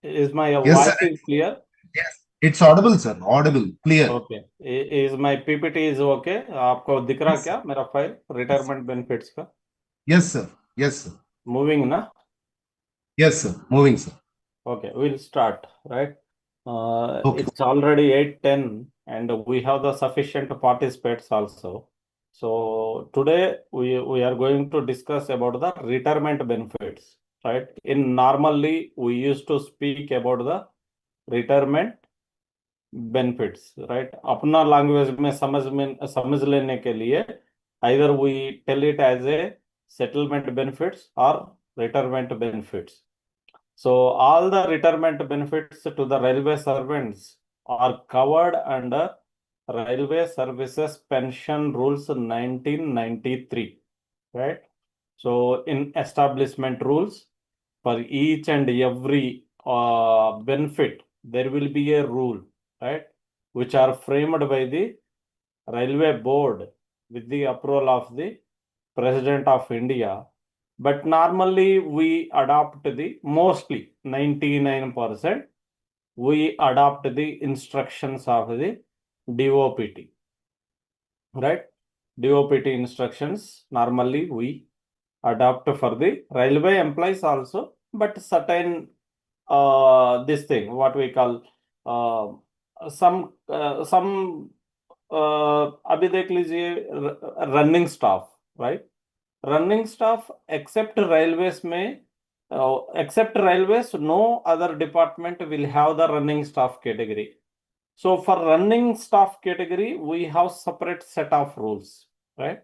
Is my Yes, sir. voice is clear? Yes. It's audible, sir. Audible, clear. Okay. Is my PPT is okay? आपको दिख रहा Yes, sir. क्या मेरा file Yes, retirement benefits का? yes, sir. Yes, sir. Moving ना? Yes, sir. Moving, sir. Okay, we'll start, right? Okay. It's already 8:10 and we have the sufficient participants also. So today we are going to discuss about the retirement benefits, right? In normally we used to speak about the retirement benefits, right? अपना language में समझ लेने के लिए either we tell it as a settlement benefits or retirement benefits. So all the retirement benefits to the railway servants are covered under Railway Services Pension Rules 1993, right? So in establishment rules, for each and every benefit, there will be a rule, right? Which are framed by the Railway Board with the approval of the President of India. But normally we adopt the mostly 99% we adopt the instructions of the DOPT, right? DOPT instructions normally we adopt for the railway employees also, but certain this thing what we call some अभी देख लीजिए running staff, right? Running staff except railways no other department will have the running staff category. So for running staff category we have separate set of rules, right?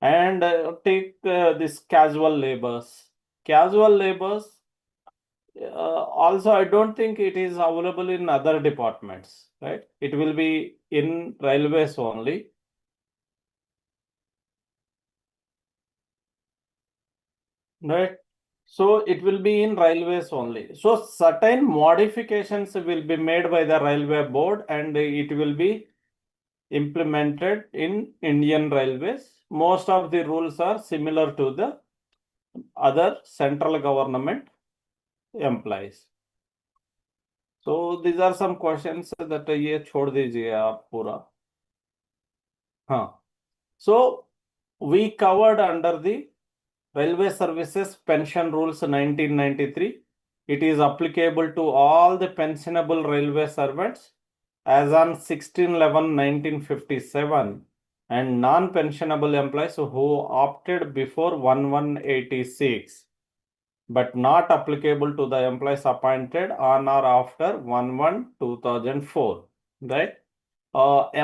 And take this casual labors also I don't think it is available in other departments, right? It will be in railways only. Right. So it will be in railways only. So certain modifications will be made by the railway board and it will be implemented in Indian Railways. Most of the rules are similar to the other central government employees. So these are some questions that ये छोड़ दीजिए आप पूरा. हाँ. So we covered under the Railway Services Pension Rules 1993. It is applicable to all the pensionable railway servants as on 16/11/1957 and non-pensionable employees who opted before 1186, but not applicable to the employees appointed on or after 11/2004, right?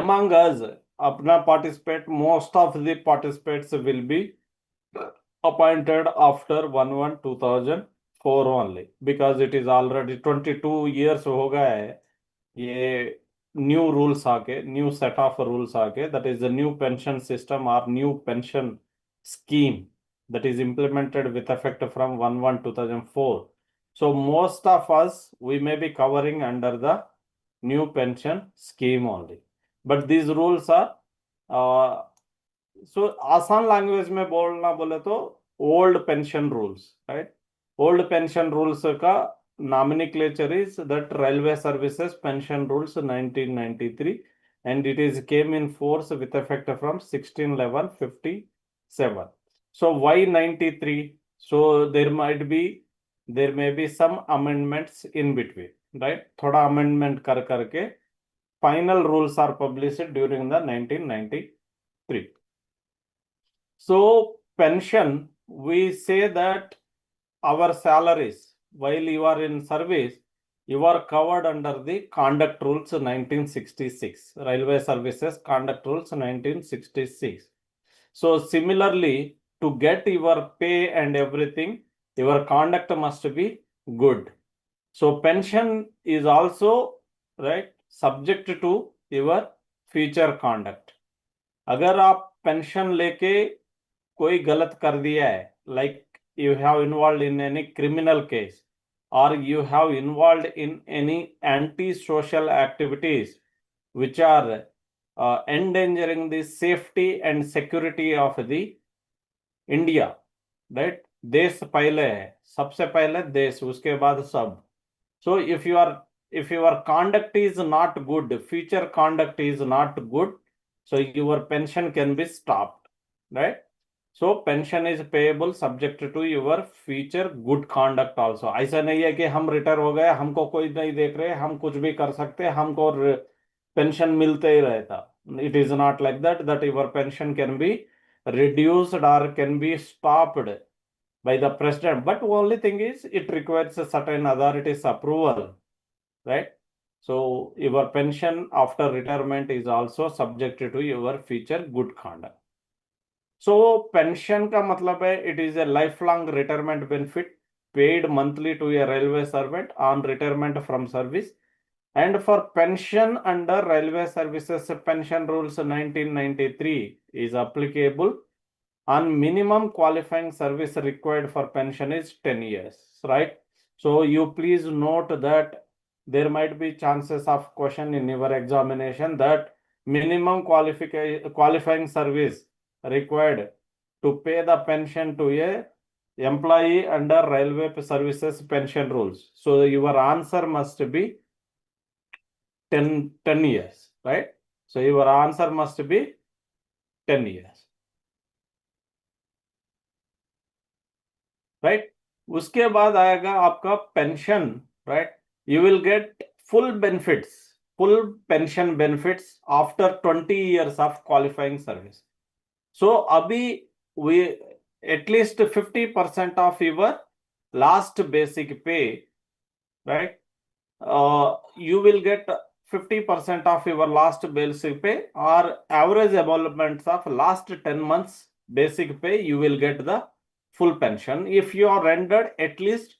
Among us, apna participate, most of the participants will be appointed after 11/2004 only, because it is already 22 years हो गया है ये new rules आके, new set of rules आके, that is the new pension system or new pension scheme that is implemented with effect from 11/2004. So most of us we may be covering under the new pension scheme only, but these rules are uh, सो आसान language में बोलना बोले तो old pension rules, right? Old pension rules का nomenclature is that Railway Services Pension Rules 1993 and it is came in force with effect from 16/11/57. So why 93? So there may be some amendments in between, right? थोड़ा amendment कर करके final rules are published during the 1993. So pension, we say that our salaries, while you are in service, you are covered under the Conduct Rules 1966, Railway Services Conduct Rules 1966. So similarly, to get your pay and everything, your conduct must be good. So pension is also, right, subject to your future conduct. अगर आप pension लेके कोई गलत कर दिया है, like you have involved in any criminal case or you have involved in any anti-social activities which are endangering the safety and security of the India, right? देश पहले है, सबसे पहले देश, उसके बाद सब. So if your conduct is not good, future conduct is not good, so your pension can be stopped, right? So pension is payable subject to your future good conduct also. ऐसा नहीं है कि हम रिटायर हो गए, हमको कोई नहीं देख रहे, हम कुछ भी कर सकते, हमको पेंशन मिलते ही रहता. It is not like that, that your pension can be reduced or can be stopped by the president. But only thing is it requires a certain authorities approval, right? So your pension after retirement is also subject to your future good conduct. So pension का मतलब है it is a lifelong retirement benefit paid monthly to a railway servant on retirement from service. And for pension under Railway Services Pension Rules 1993 is applicable on minimum qualifying service required for pension is 10 years, right? So you please note that there might be chances of question in your examination that minimum qualifying service required to pay the pension to a employee under Railway Services Pension Rules. So your answer must be 10 years, right? So your answer must be 10 years. Right. उसके बाद आएगा आपका pension, right. You will get full benefits, full pension benefits after 20 years of qualifying service. So अभी we at least 50% of your last basic pay, right, you will get 50% of your last basic pay or average emoluments of last 10 months basic pay. You will get the full pension if you are rendered at least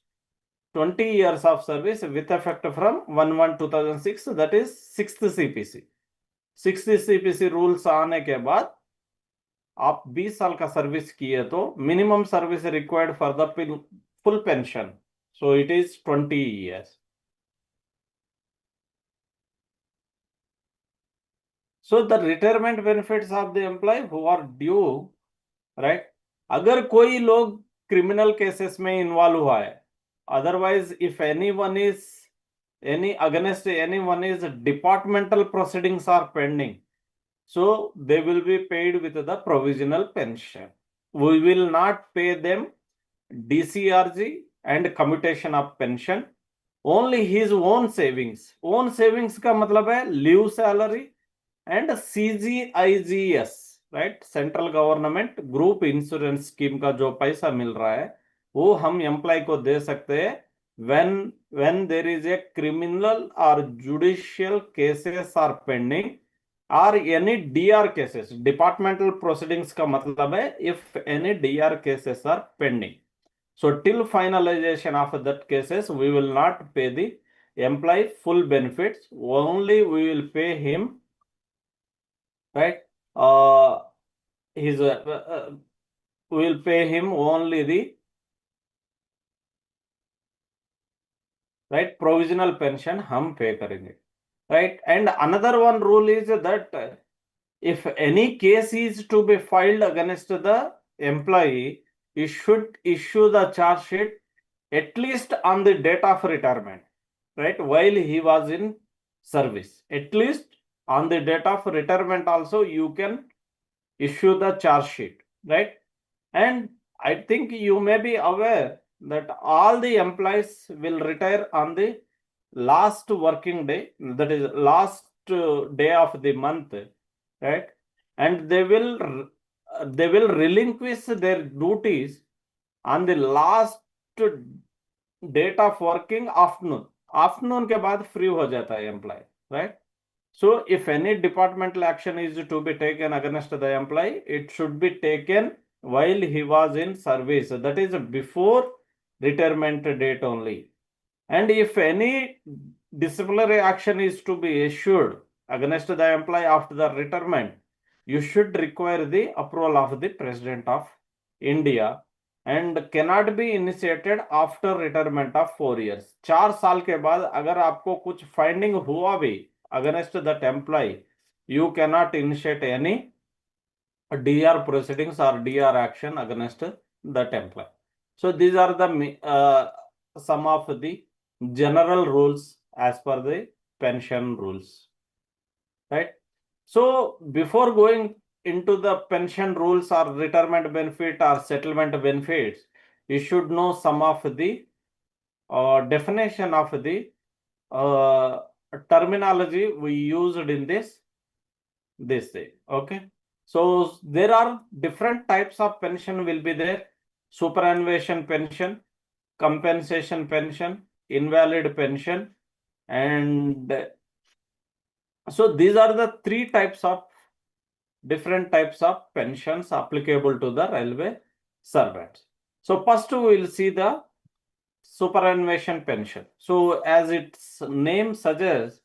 20 years of service with effect from 1/1/2006, that is 6th CPC. 6th CPC rules आने के बाद आप 20 साल का service किए तो minimum service required for the full pension, so it is 20 years. So the retirement benefits of the employee who are due, right? अगर कोई लोग क्रिमिनल केसेस में इन्वॉल्व हुआ है, otherwise if anyone is against anyone is departmental proceedings are pending, so they will be paid with the provisional pension. We will not pay them DCRG and commutation of pension, only his own savings. Own savings का मतलब है leave salary and CGIGS, right, central government group insurance scheme का जो पैसा मिल रहा है वो हम एम्प्लॉय को दे सकते हैं when there is a criminal or judicial cases are pending or any DR cases. departmental proceedings का मतलब है if any DR cases are pending. So till finalization of that cases, we will not pay the employee full benefits, only we will pay him, right? We will pay him only the, right, provisional pension हम pay करेंगे, right? And another one rule is that if any case is to be filed against the employee, you should issue the charge sheet at least on the date of retirement, right? While he was in service, at least on the date of retirement also you can issue the charge sheet, right? And I think you may be aware that all the employees will retire on the last working day, that is last day of the month, right? And they will relinquish their duties on the last date of working afternoon के बाद free हो जाता है employ, right? So if any departmental action is to be taken against the employee, it should be taken while he was in service, that is before retirement date only. And if any disciplinary action is to be issued against the employee after the retirement, you should require the approval of the President of India and cannot be initiated after retirement of 4 years. 4 साल के बाद अगर आपको कुछ finding हुआ भी against that employee, you cannot initiate any DR proceedings or DR action against that employee. So these are the some of the general rules as per the pension rules, right? So before going into the pension rules or retirement benefit or settlement benefits, you should know some of the definition of the terminology we used in this day. Okay. So there are different types of pension will be there: superannuation pension, compensation pension, invalid pension, and so these are the three types of different types of pensions applicable to the railway servants. So first we will see the superannuation pension. So as its name suggests,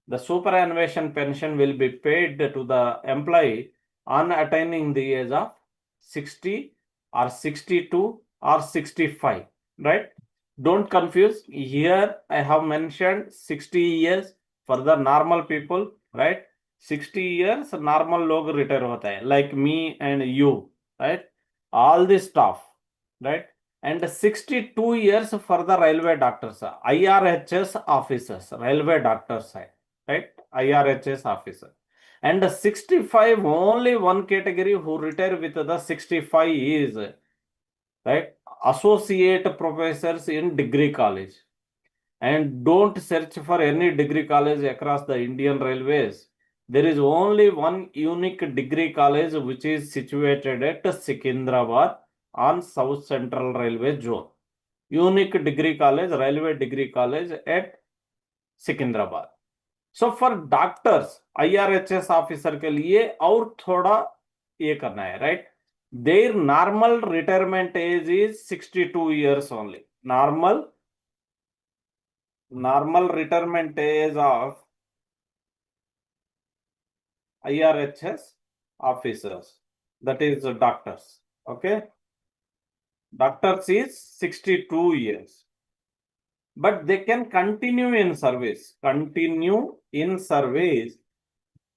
the superannuation pension will be paid to the employee on attaining the age of 60 or 62 or 65, right? Don't confuse. Here I have mentioned 60 years for the normal people, right? 60 years normal log retire होता है, like me and you, right? All the staff, right? And 62 years for the railway doctors, IRHS officers, railway doctors, right? IRHS officer. And 65, only one category who retire with the 65 is, right, associate professors in degree college. And don't search for any degree college across the Indian Railways. There is only one unique degree college which is situated at Secunderabad on South Central Railway Zone. Unique degree college, railway degree college at Secunderabad. So for doctors, IRHS officer के लिए और थोड़ा ये करना है, right? Their normal retirement age is 62 years only. Normal retirement age of IRHS officers, that is doctors. Okay, doctors is 62 years, but they can continue in service.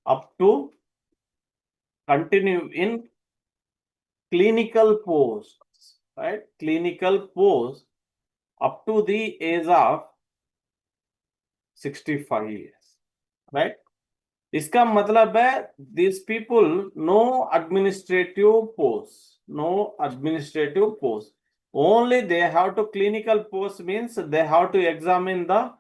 Up to continue in clinical posts, right? Clinical posts up to the age of 65 years, right? इसका मतलब है these people no administrative posts, only they have to clinical post means they have to examine the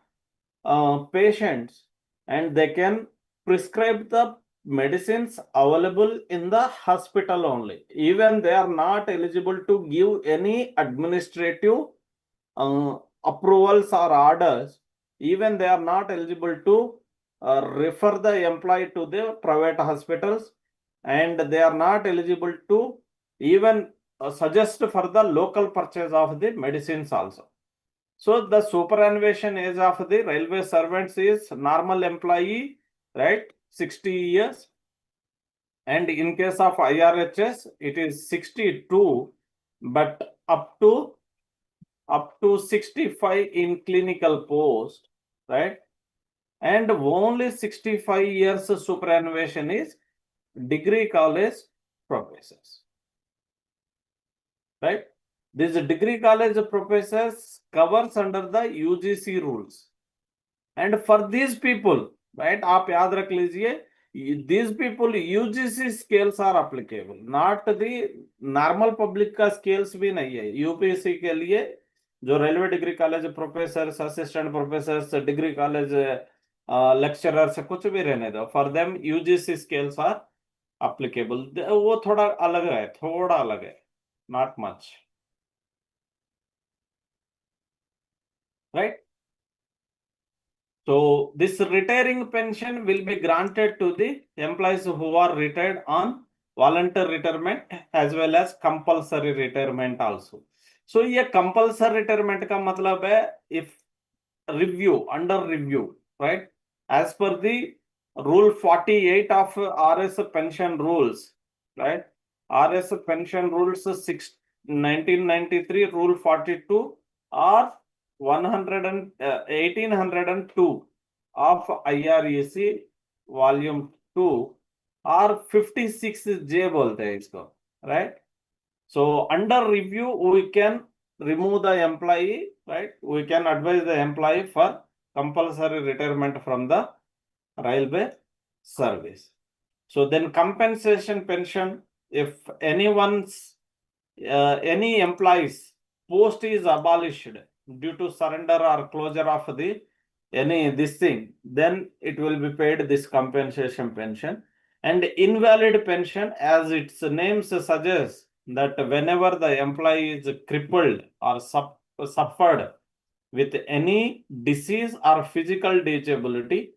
patients and they can prescribe the medicines available in the hospital only. Even they are not eligible to give any administrative approvals or orders. Even they are not eligible to refer the employee to the private hospitals, and they are not eligible to even suggest for the local purchase of the medicines also. So the superannuation age of the railway servants is normal employee, right? 60 years. And in case of IRHS, it is 62, but up to 65 in clinical post, right? And only 65 years superannuation is degree college professors, right? These degree college professors covers under the UGC rules. And for these people, right, आप याद रख लीजिए, these people UGC scales are applicable, not the normal public का scales भी नहीं है. UPSC के लिए जो railway degree college professor, assistant professor, degree college lecturer से कुछ भी रहने दो, for them UGC scales are applicable. वो थोड़ा अलग है, not much, right? So this retiring pension will be granted to the employees who are retired on voluntary retirement as well as compulsory retirement also. So ये compulsory retirement का मतलब है if under review, right? As per the rule 48 of RS pension rules, right? RS pension rules 1993 rule 42 or 1802 of IREC volume 2 or 56J बोलते हैं इसको, right? So under review we can remove the employee, right? We can advise the employee for compulsory retirement from the railway service. So then compensation pension, if anyone's any employee's post is abolished due to surrender or closure of the any this thing, then it will be paid this compensation pension. And invalid pension, as its name suggests, that whenever the employee is crippled or suffered with any disease or physical disability,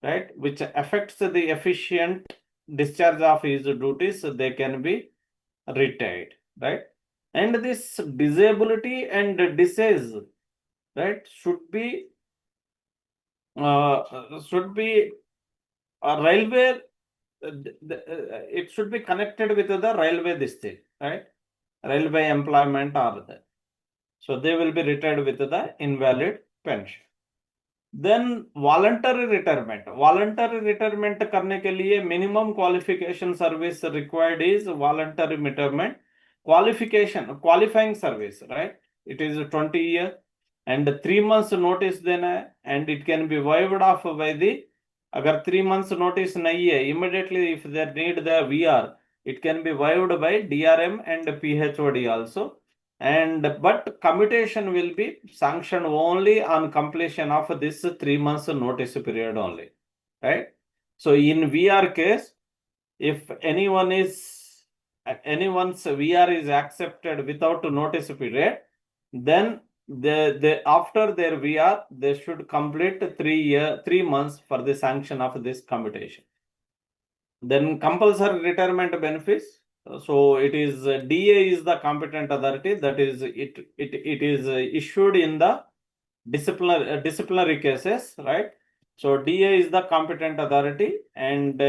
right, which affects the efficient discharge of his duties, they can be retired, right? And this disability and disease, right, should be a railway. It should be connected with the railway this thing, right? Railway employment or that. So they will be retired with the invalid pension. Then voluntary retirement. Voluntary retirement करने के लिए minimum qualification service required is voluntary retirement. Qualifying service, right? It is 20 years and 3 months notice देना है, and it can be waived off by the, अगर 3 months notice नहीं है, immediately if they need the VR, it can be waived by DRM and PHOD also. And but commutation will be sanctioned only on completion of this 3 months notice period only, right? So in VR case, if anyone's VR is accepted without notice period, then they after their VR they should complete 3 months for the sanction of this commutation. Then compulsory retirement benefits. So it is DA is the competent authority, that is it is issued in the disciplinary cases, right? So DA is the competent authority, and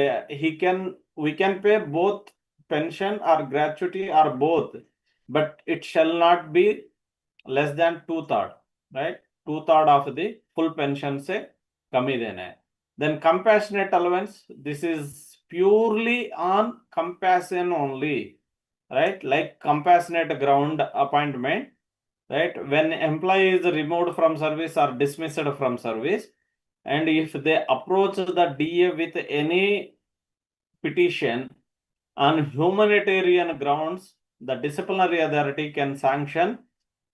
we can pay both pension or gratuity or both, but it shall not be less than 2/3, right? 2/3 of the full pension se kami dena hai. Then compassionate allowance, this is purely on compassion only, right? Like compassionate ground appointment, right? When employee is removed from service or dismissed from service, and if they approach the DA with any petition on humanitarian grounds, the disciplinary authority can sanction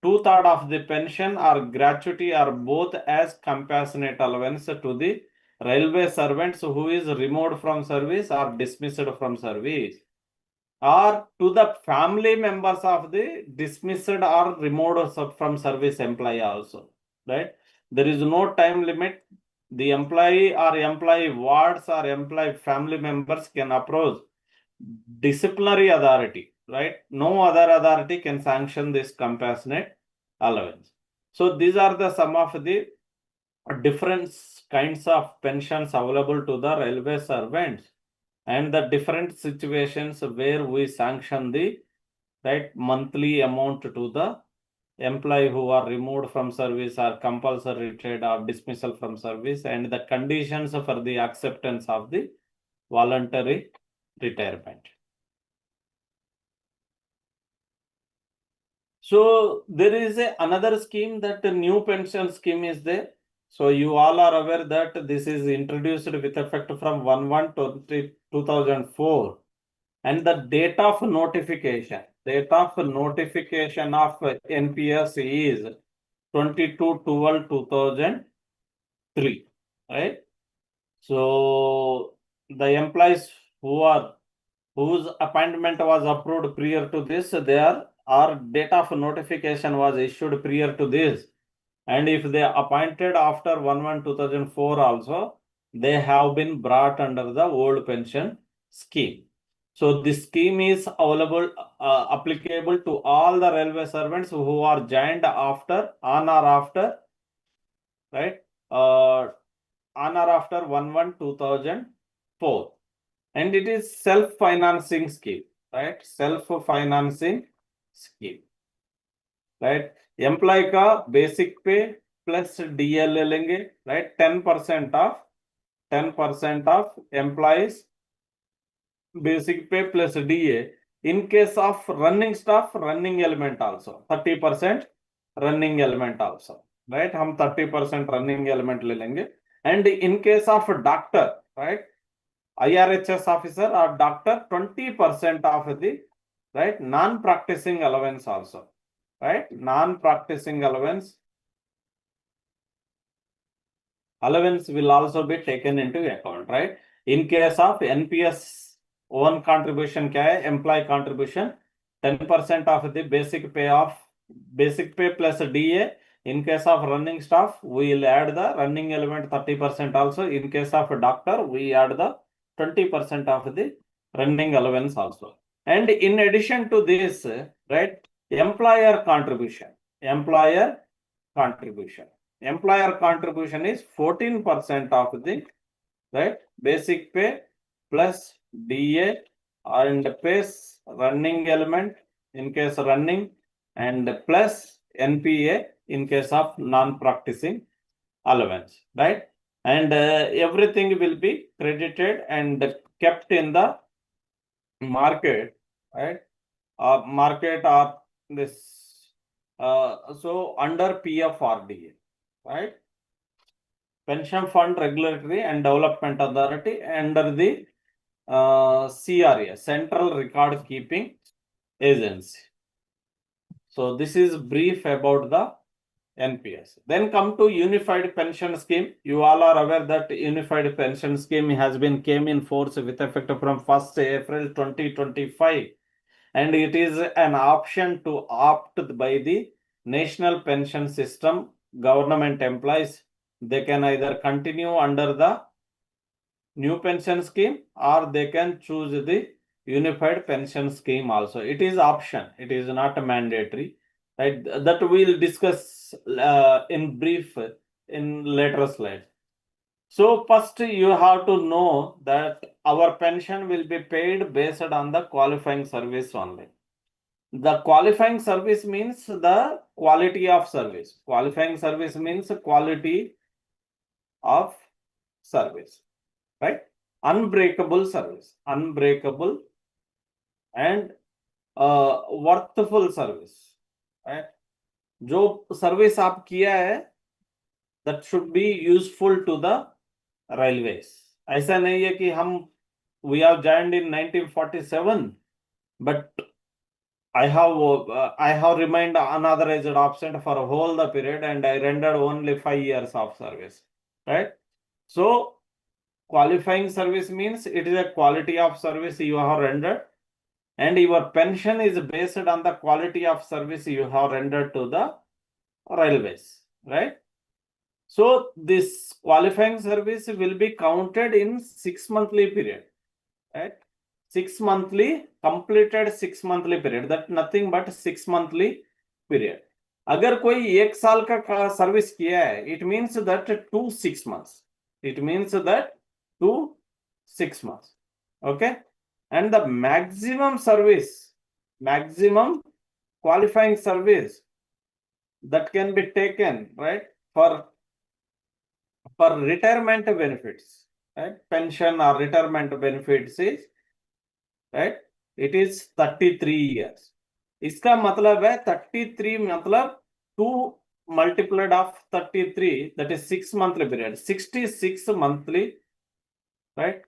2/3 of the pension or gratuity or both as compassionate allowance to the railway servants who is removed from service or dismissed from service, or to the family members of the dismissed or removed from service employee also, right? There is no time limit. The employee or employee wards or employee family members can approach disciplinary authority, right? No other authority can sanction this compassionate allowance. So these are the some of the different kinds of pensions available to the railway servants, and the different situations where we sanction the right monthly amount to the employee who are removed from service or compulsory retired or dismissal from service, and the conditions for the acceptance of the voluntary retirement. So there is another scheme, that new pension scheme is there. So you all are aware that this is introduced with effect from 1/1/2004, and the date of notification of NPS is 22/12/2003, right? So the employees whose appointment was approved prior to this, or date of notification was issued prior to this, and if they appointed after 1/1/2004 also, they have been brought under the old pension scheme. So this scheme is applicable to all the railway servants who are joined on or after, right? On or after 1/1/2004. And it is self-financing scheme, right? Self-financing scheme, right? Employee का basic pay plus DL ले लेंगे, right? 10% of employees basic pay plus DA. In case of running staff, running element also 30%, running element also, right? हम 30% running element ले लेंगे. And in case of doctor, right, IRHS officer or doctor, 20% of the, right, non-practicing allowance also, right? Non-practicing allowance will also be taken into account, right? In case of NPS, own contribution क्या है? Employee contribution 10% of the basic pay plus DA. In case of running staff, we will add the running element 30% also. In case of doctor, we add the 20% of the running allowance also. And in addition to this, right, employer contribution. Employer contribution is 14% of the, right, basic pay plus DA and pays running element in case running, and plus NPA in case of non-practicing allowance, right? And everything will be credited and kept in the market, right? Market or this, so under PFRDA, right? Pension Fund Regulatory and Development Authority, under the CRA, Central Record Keeping Agency. So this is brief about the NPS. Then come to Unified Pension Scheme. You all are aware that Unified Pension Scheme has been came in force with effect from 1st April 2025. And it is an option to opt by the National Pension System. Government employees, they can either continue under the new pension scheme or they can choose the Unified Pension Scheme also. It is option, it is not mandatory, right? That we'll discuss in brief in later slides. So first you have to know that our pension will be paid based on the qualifying service only. The qualifying service means the quality of service. Qualifying service means quality of service, right? Unbreakable service, unbreakable and worthful service, right? जो service आप किया है, that should be useful to the railways. ऐसा नहीं है कि हम we have joined in 1947, but I have remained unauthorized absent for a whole the period and I rendered only 5 years of service, right? So qualifying service means it is a quality of service you have rendered, and your pension is based on the quality of service you have rendered to the railways, right? So this qualifying service will be counted in 6 monthly period, right? 6 monthly, completed 6 monthly period, that nothing but 6 monthly period. अगर कोई 1 साल का service किया है, it means that 2 6 months. It means that 2 6 months. Okay. And the maximum qualifying service that can be taken, right, for retirement benefits, right? Pension or retirement benefits is, right, it is 33 years. इसका मतलब है 33 मतलब 2 multiplied of 33, that is 6 monthly period, 66 monthly, right?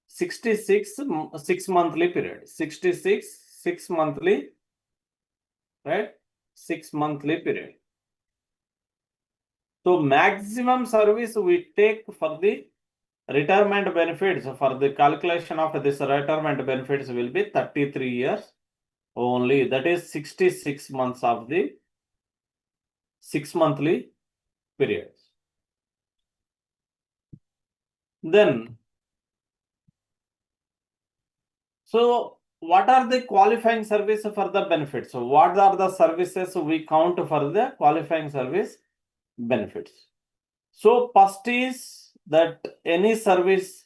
66 6 monthly period, 66 6 monthly, right? 6 monthly period. So maximum service we take for the retirement benefits, for the calculation of this retirement benefits will be 33 years only, that is 66 months of the 6 monthly periods. Then, so what are the qualifying service for the benefits? So what are the services we count for the qualifying service benefits? So first is that any service,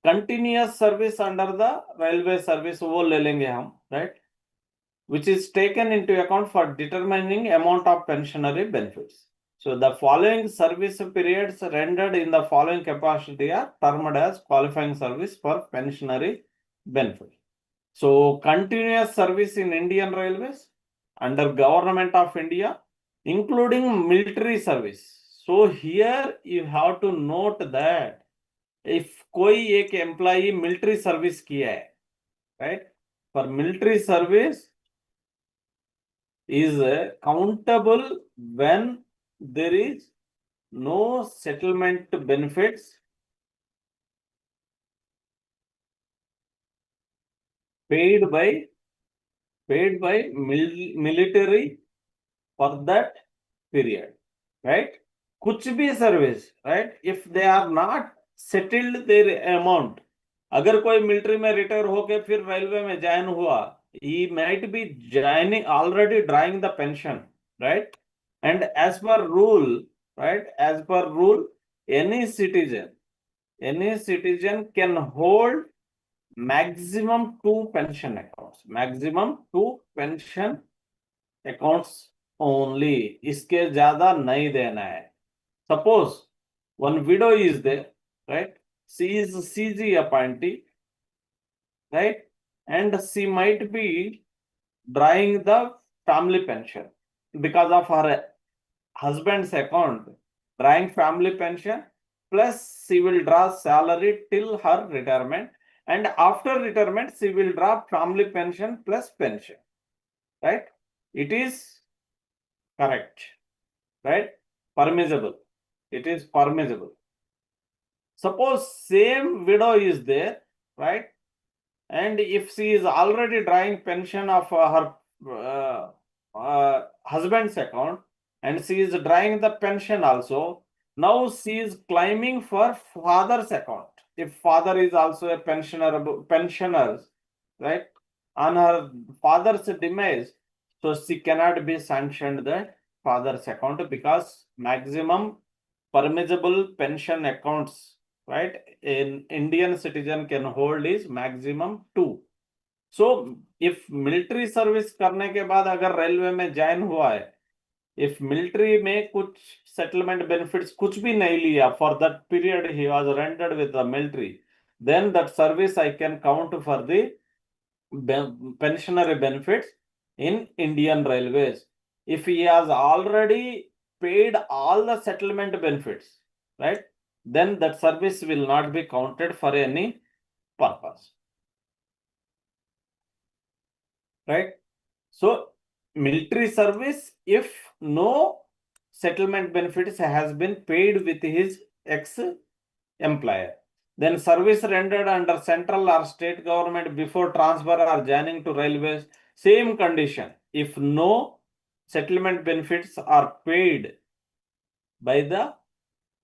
continuous service under the railway service, वो ले लेंगे हम, right, which is taken into account for determining amount of pensionary benefits. So the following service periods rendered in the following capacity are termed as qualifying service for pensionary benefit. So continuous service in Indian Railways, under government of India, including military service. So here you have to note that if कोई एक employee military service किया है, right? For military service is countable when there is no settlement benefits paid by military for that period, right? कुछ भी service, right? If they are not settled their amount, अगर कोई military में retire होके फिर railway में join हुआ, he might be joining already drawing the pension, right? And as per rule, right? As per rule, any citizen can hold maximum 2 pension accounts, maximum 2 pension accounts only. इसके ज्यादा नहीं देना है. Suppose one widow is there, right? She is CG appointee, right? And she might be drawing the family pension because of her husband's account, drawing family pension, plus she will draw salary till her retirement, and after retirement she will draw family pension plus pension, right? It is correct, right? Permissible. It is permissible. Suppose same widow is there, right? And if she is already drawing pension of her husband's account, and she is drawing the pension also, now she is claiming for father's account. If father is also a pensioner, right? On her father's demise, so she cannot be sanctioned the father's account because maximum permissible pension accounts, right, an Indian citizen can hold is maximum 2. So if military service करने के बाद अगर railway में join हुआ है, if military में कुछ settlement benefits कुछ भी नहीं लिया for that period he was rendered with the military, then that service I can count for the pensionary benefits in Indian Railways. If he has already paid all the settlement benefits, right, then that service will not be counted for any purpose, right? So military service, if no settlement benefits has been paid with his ex-employer, then service rendered under central or state government before transfer or joining to railways, same condition. If no settlement benefits are paid by the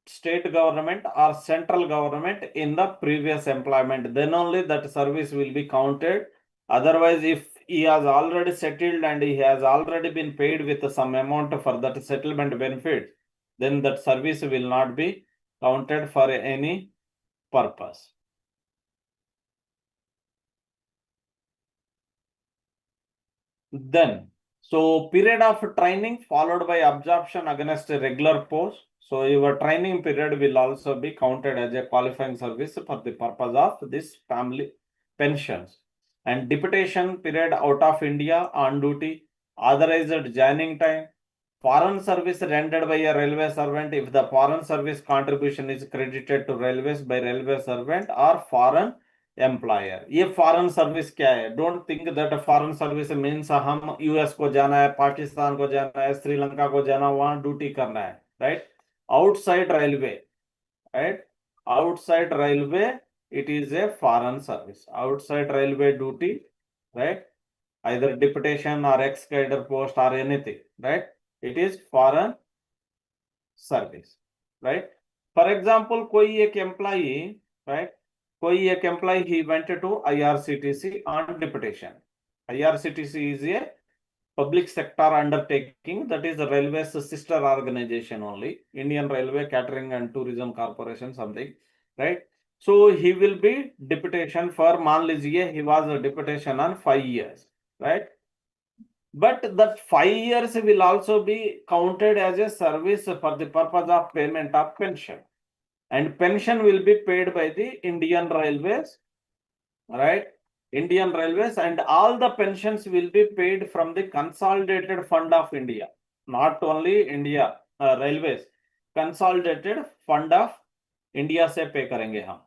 state government or central government in the previous employment, then only that service will be counted. Otherwise, if he has already settled and he has already been paid with some amount for that settlement benefit, then that service will not be counted for any purpose. Then, so period of training followed by absorption against a regular post. So your training period will also be counted as a qualifying service for the purpose of this family pensions. And deputation period out of India on duty, authorized joining time, foreign service rendered by a railway servant if the foreign service contribution is credited to railways by railway servant or foreign employer. ये foreign service क्या है? Don't think that foreign service means हम US को जाना है, पाकिस्तान को जाना है, श्रीलंका को जाना, वहां ड्यूटी करना है, right? Outside railway, right? Outside railway it is a foreign service. Outside railway duty, right? Either deputation or ex-cadre post or anything, right? It is foreign service, right? For example, कोई एक employee, right? कोई एक employee he went to IRCTC on deputation. IRCTC is a public sector undertaking, that is the railway's sister organization only, Indian Railway Catering and Tourism Corporation, something, right? So he will be deputation for, मान लीजिए he was a deputation on 5 years, right? But that 5 years will also be counted as a service for the purpose of payment of pension. And pension will be paid by the Indian Railways, right? Indian Railways, and all the pensions will be paid from the consolidated fund of India, not only India Railways, consolidated fund of India से पे करेंगे हम.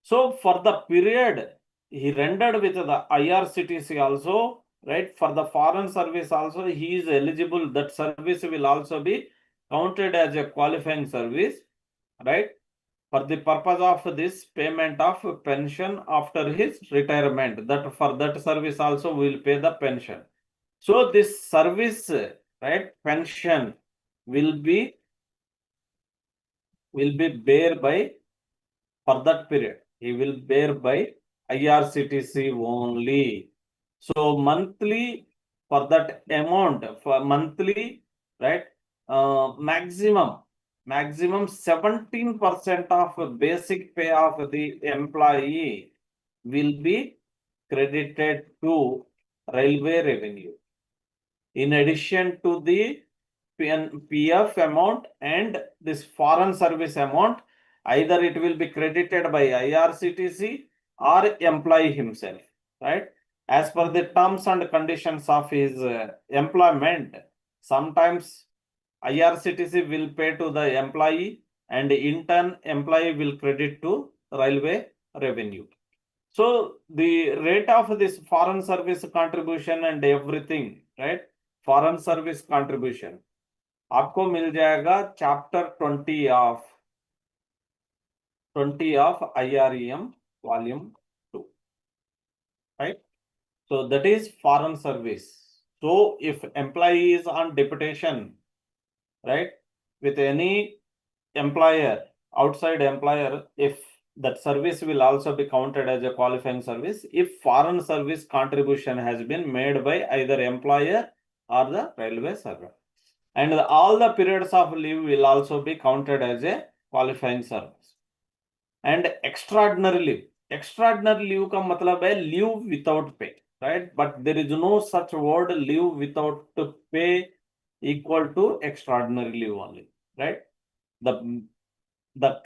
So for the period he rendered with the IRCTC also, right? For the foreign service also, he is eligible. That service will also be counted as a qualifying service, right? For the purpose of this payment of pension after his retirement. That for that service also we will pay the pension. So this service, right? Pension will be bear by for that period. He will bear by IRCTC only. So monthly for that amount for monthly, right? Maximum 17% of basic pay of the employee will be credited to railway revenue. In addition to the PF amount and this foreign service amount, either it will be credited by IRCTC or employee himself, right? As per the terms and conditions of his employment, sometimes IRCTC will pay to the employee, and in turn employee will credit to railway revenue. So the rate of this foreign service contribution and everything, right? Foreign service contribution आपको मिल जाएगा chapter 20 of IREM volume 2, right? So that is foreign service. So if employee is on deputation, right, with any employer, outside employer, if that service will also be counted as a qualifying service if foreign service contribution has been made by either employer or the railway servant. And all the periods of leave will also be counted as a qualifying service. And extraordinary leave का मतलब है leave without pay, right? But there is no such word leave without pay equal to extraordinary leave only, right? The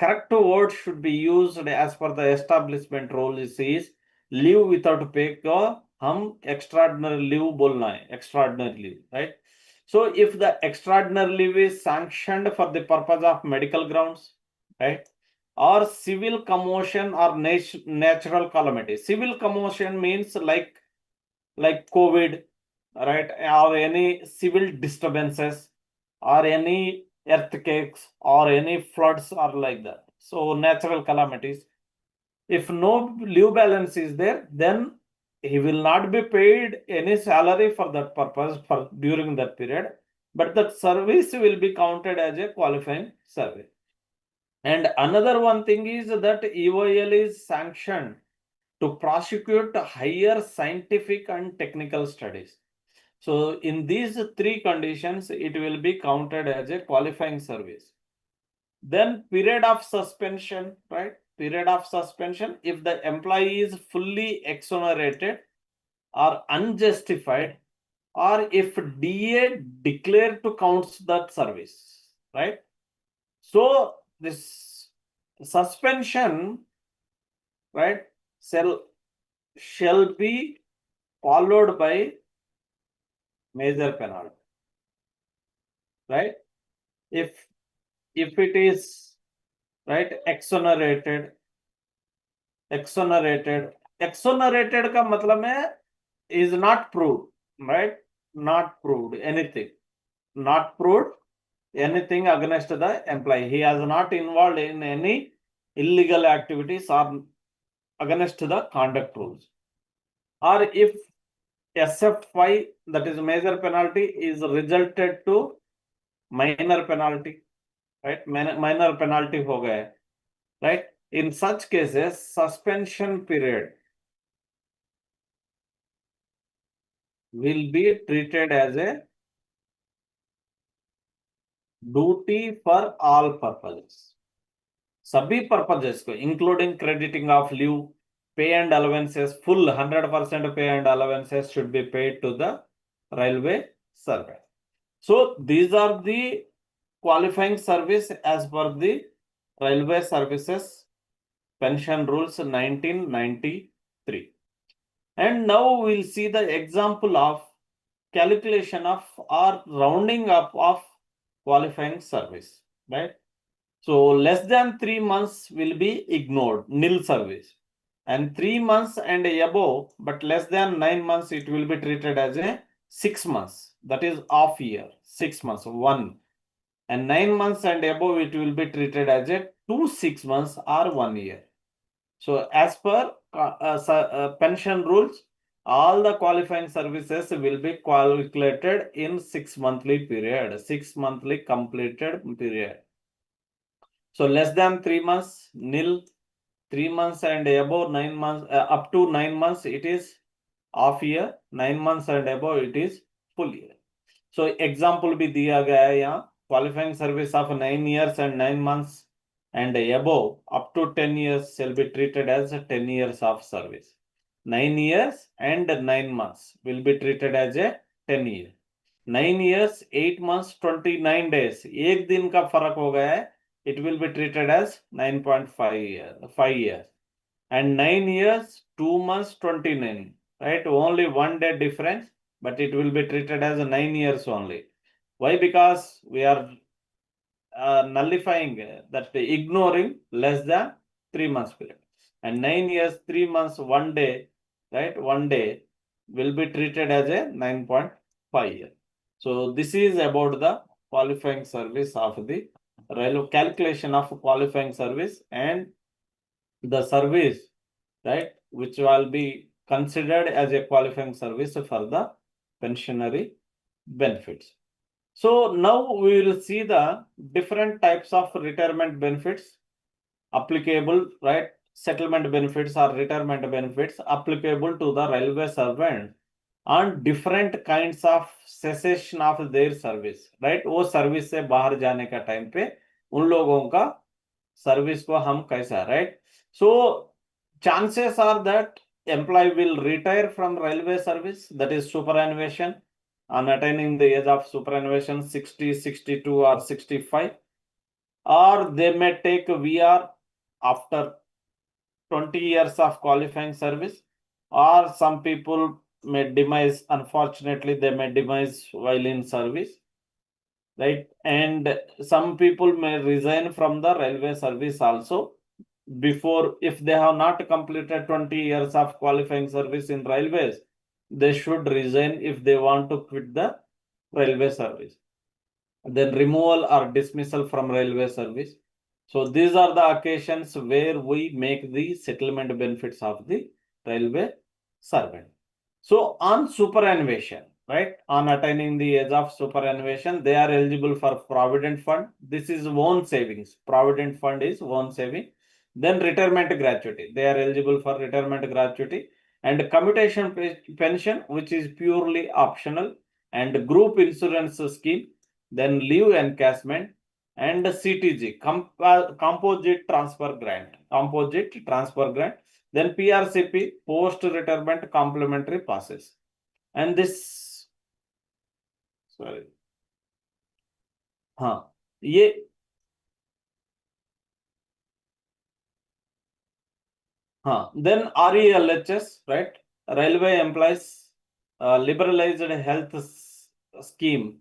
correct word should be used as per the establishment rules is leave without pay को हम extraordinary leave बोलना है, extraordinary leave, right? So if the extraordinary leave is sanctioned for the purpose of medical grounds, right? Or civil commotion or natural calamity. Civil commotion means like COVID, right? Or any civil disturbances or any earthquakes or any floods or like that. So natural calamities. If no leave balance is there, then he will not be paid any salary for that purpose for during that period, but that service will be counted as a qualifying service. And another one thing is that EOL is sanctioned to prosecute higher scientific and technical studies. So in these three conditions, it will be counted as a qualifying service. Then period of suspension, right? Period of suspension, if the employee is fully exonerated or unjustified, or if DA declared to count that service, right? So this suspension, right, shall be followed by major penalty, right? If it is right exonerated का मतलब है is not proved, right? Not proved anything against the employee. He has not involved in any illegal activities or against the conduct rules. Or if SF5, that is major penalty, is resulted to minor penalty, right? Minor penalty हो गया है, right? In such cases, suspension period will be treated as a duty for all purposes. सभी purposes को, including crediting of leave, pay and allowances, full 100% pay and allowances should be paid to the railway servant. So these are the qualifying service as per the Railway Services Pension Rules 1993. And now we'll see the example of calculation of or rounding up of qualifying service, right? So less than 3 months will be ignored, nil service. And 3 months and above, but less than 9 months, it will be treated as a 6 months. That is half year, 6 months, one. And 9 months and above, it will be treated as a 2 6 months or 1 year. So as per pension rules, all the qualifying services will be calculated in 6 monthly period, 6 monthly completed period. So less than 3 months, nil. 3 months and above 9 months, up to 9 months, it is half year. 9 months and above, it is full year. So example भी दिया गया है यहाँ, qualifying service of 9 years and 9 months and above up to 10 years shall be treated as 10 years of service. 9 years and 9 months will be treated as a 10 year. 9 years, 8 months, 29 days. एक दिन का फर्क हो गया है. It will be treated as 9.5 years, 5 years. And 9 years, 2 months, 29. Right? Only 1 day difference, but it will be treated as 9 years only. Why? Because we are nullifying that, ignoring less than 3 months period. And 9 years, 3 months, 1 day, right? 1 day will be treated as a 9.5 year. So this is about the qualifying service of the railway, calculation of qualifying service and the service, right, which will be considered as a qualifying service for the pensionary benefits. So now we will see the different types of retirement benefits applicable, right? Settlement benefits or retirement benefits applicable to the railway servant on different kinds of cessation of their service, right? वो service से बाहर जाने का time पे उन लोगों का service को हम कैसा, right? So chances are that employee will retire from railway service, that is superannuation, on attaining the age of superannuation 60, 62 or 65, or they may take VR after 20 years of qualifying service, or some people may demise, unfortunately they may demise while in service, right? And some people may resign from the railway service also before, if they have not completed 20 years of qualifying service in railways, they should resign if they want to quit the railway service. Then removal or dismissal from railway service. So these are the occasions where we make the settlement benefits of the railway servant. So on superannuation, right, on attaining the age of superannuation, they are eligible for provident fund. This is own savings. Provident fund is own saving. Then retirement gratuity. They are eligible for retirement gratuity and commutation pension, which is purely optional, and group insurance scheme, then leave encashment, and CTG, composite transfer grant, then PRCP, post retirement complementary passes. And this, sorry, हाँ, ये हाँ, then RELHS, right? Railway Employees Liberalized Health Scheme.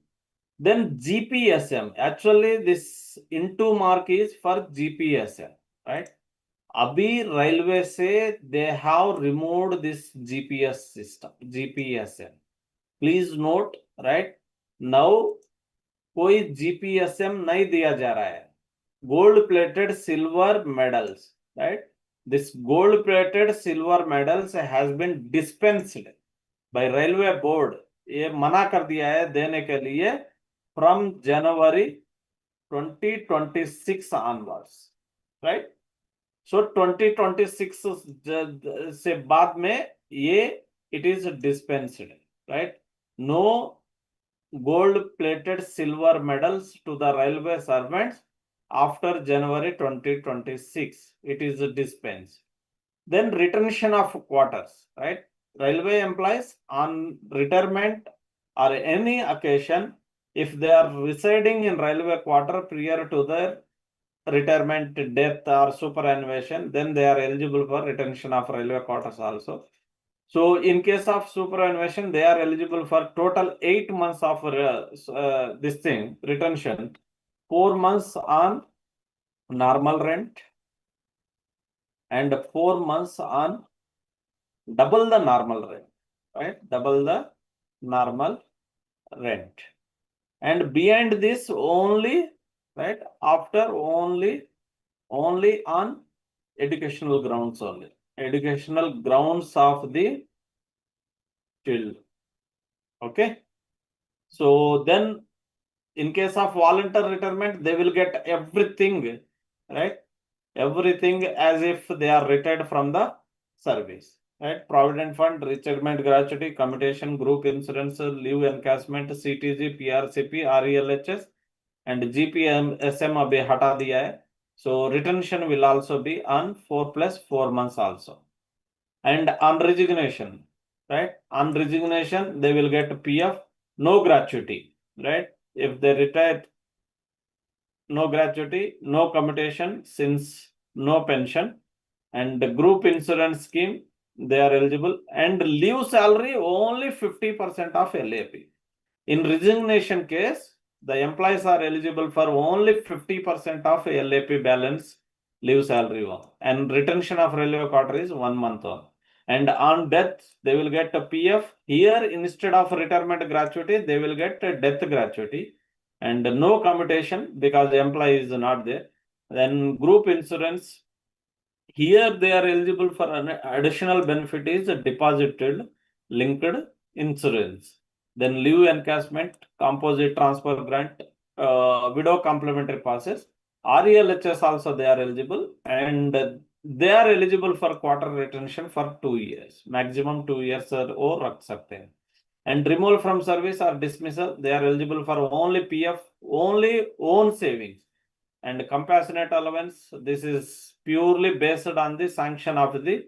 Then GPSM. Actually, this into mark is for GPSM, right? Abhi railway se they have removed this GPS system, GPSM. Please note, right? Now कोई GPSM नहीं दिया जा रहा है. Gold plated silver medals, right? This gold plated silver medals has been dispensed by railway board. ये मना कर दिया है देने के लिए from January 2026 onwards, right? So 2026 से बाद में ये it is dispensed, right? No gold plated silver medals to the railway servants after January 2026. It is dispensed. Then retention of quarters, right? Railway employees on retirement or any occasion, if they are residing in railway quarter prior to their retirement, death or superannuation, then they are eligible for retention of railway quarters also. So in case of superannuation, they are eligible for total 8 months of this thing retention, 4 months on normal rent, and 4 months on double the normal rent, right? Double the normal rent. And beyond this, only, right? After only on educational grounds only. Educational grounds of the child. Okay. So then, in case of voluntary retirement, they will get everything, right? Everything as if they are retired from the service, right? Provident fund, retirement gratuity, commutation, group insurance, leave encashment, CTG, PRCP, RELHS, and GPSM अभी हटा दिया है. So retention will also be on 4 + 4 months also. And on resignation, right? On resignation, they will get PF, no gratuity, right? If they retire, no gratuity, no commutation since no pension, and the group insurance scheme, they are eligible, and leave salary only 50% of LAP. In resignation case, the employees are eligible for only 50% of LAP balance leave salary one, and retention of railway quarter is 1 month on. And on death, they will get a PF. Here, instead of retirement gratuity, they will get a death gratuity and no commutation because the employee is not there. Then group insurance, here they are eligible for an additional benefit is deposited linked insurance. Then leave encashment, composite transfer grant, widow complementary passes. RELHS also they are eligible, and they are eligible for quarter retention for 2 years. Maximum 2 years or रख सकते हैं. And removal from service or dismissal, they are eligible for only PF, only own savings. And compassionate allowance, this is purely based on the sanction of the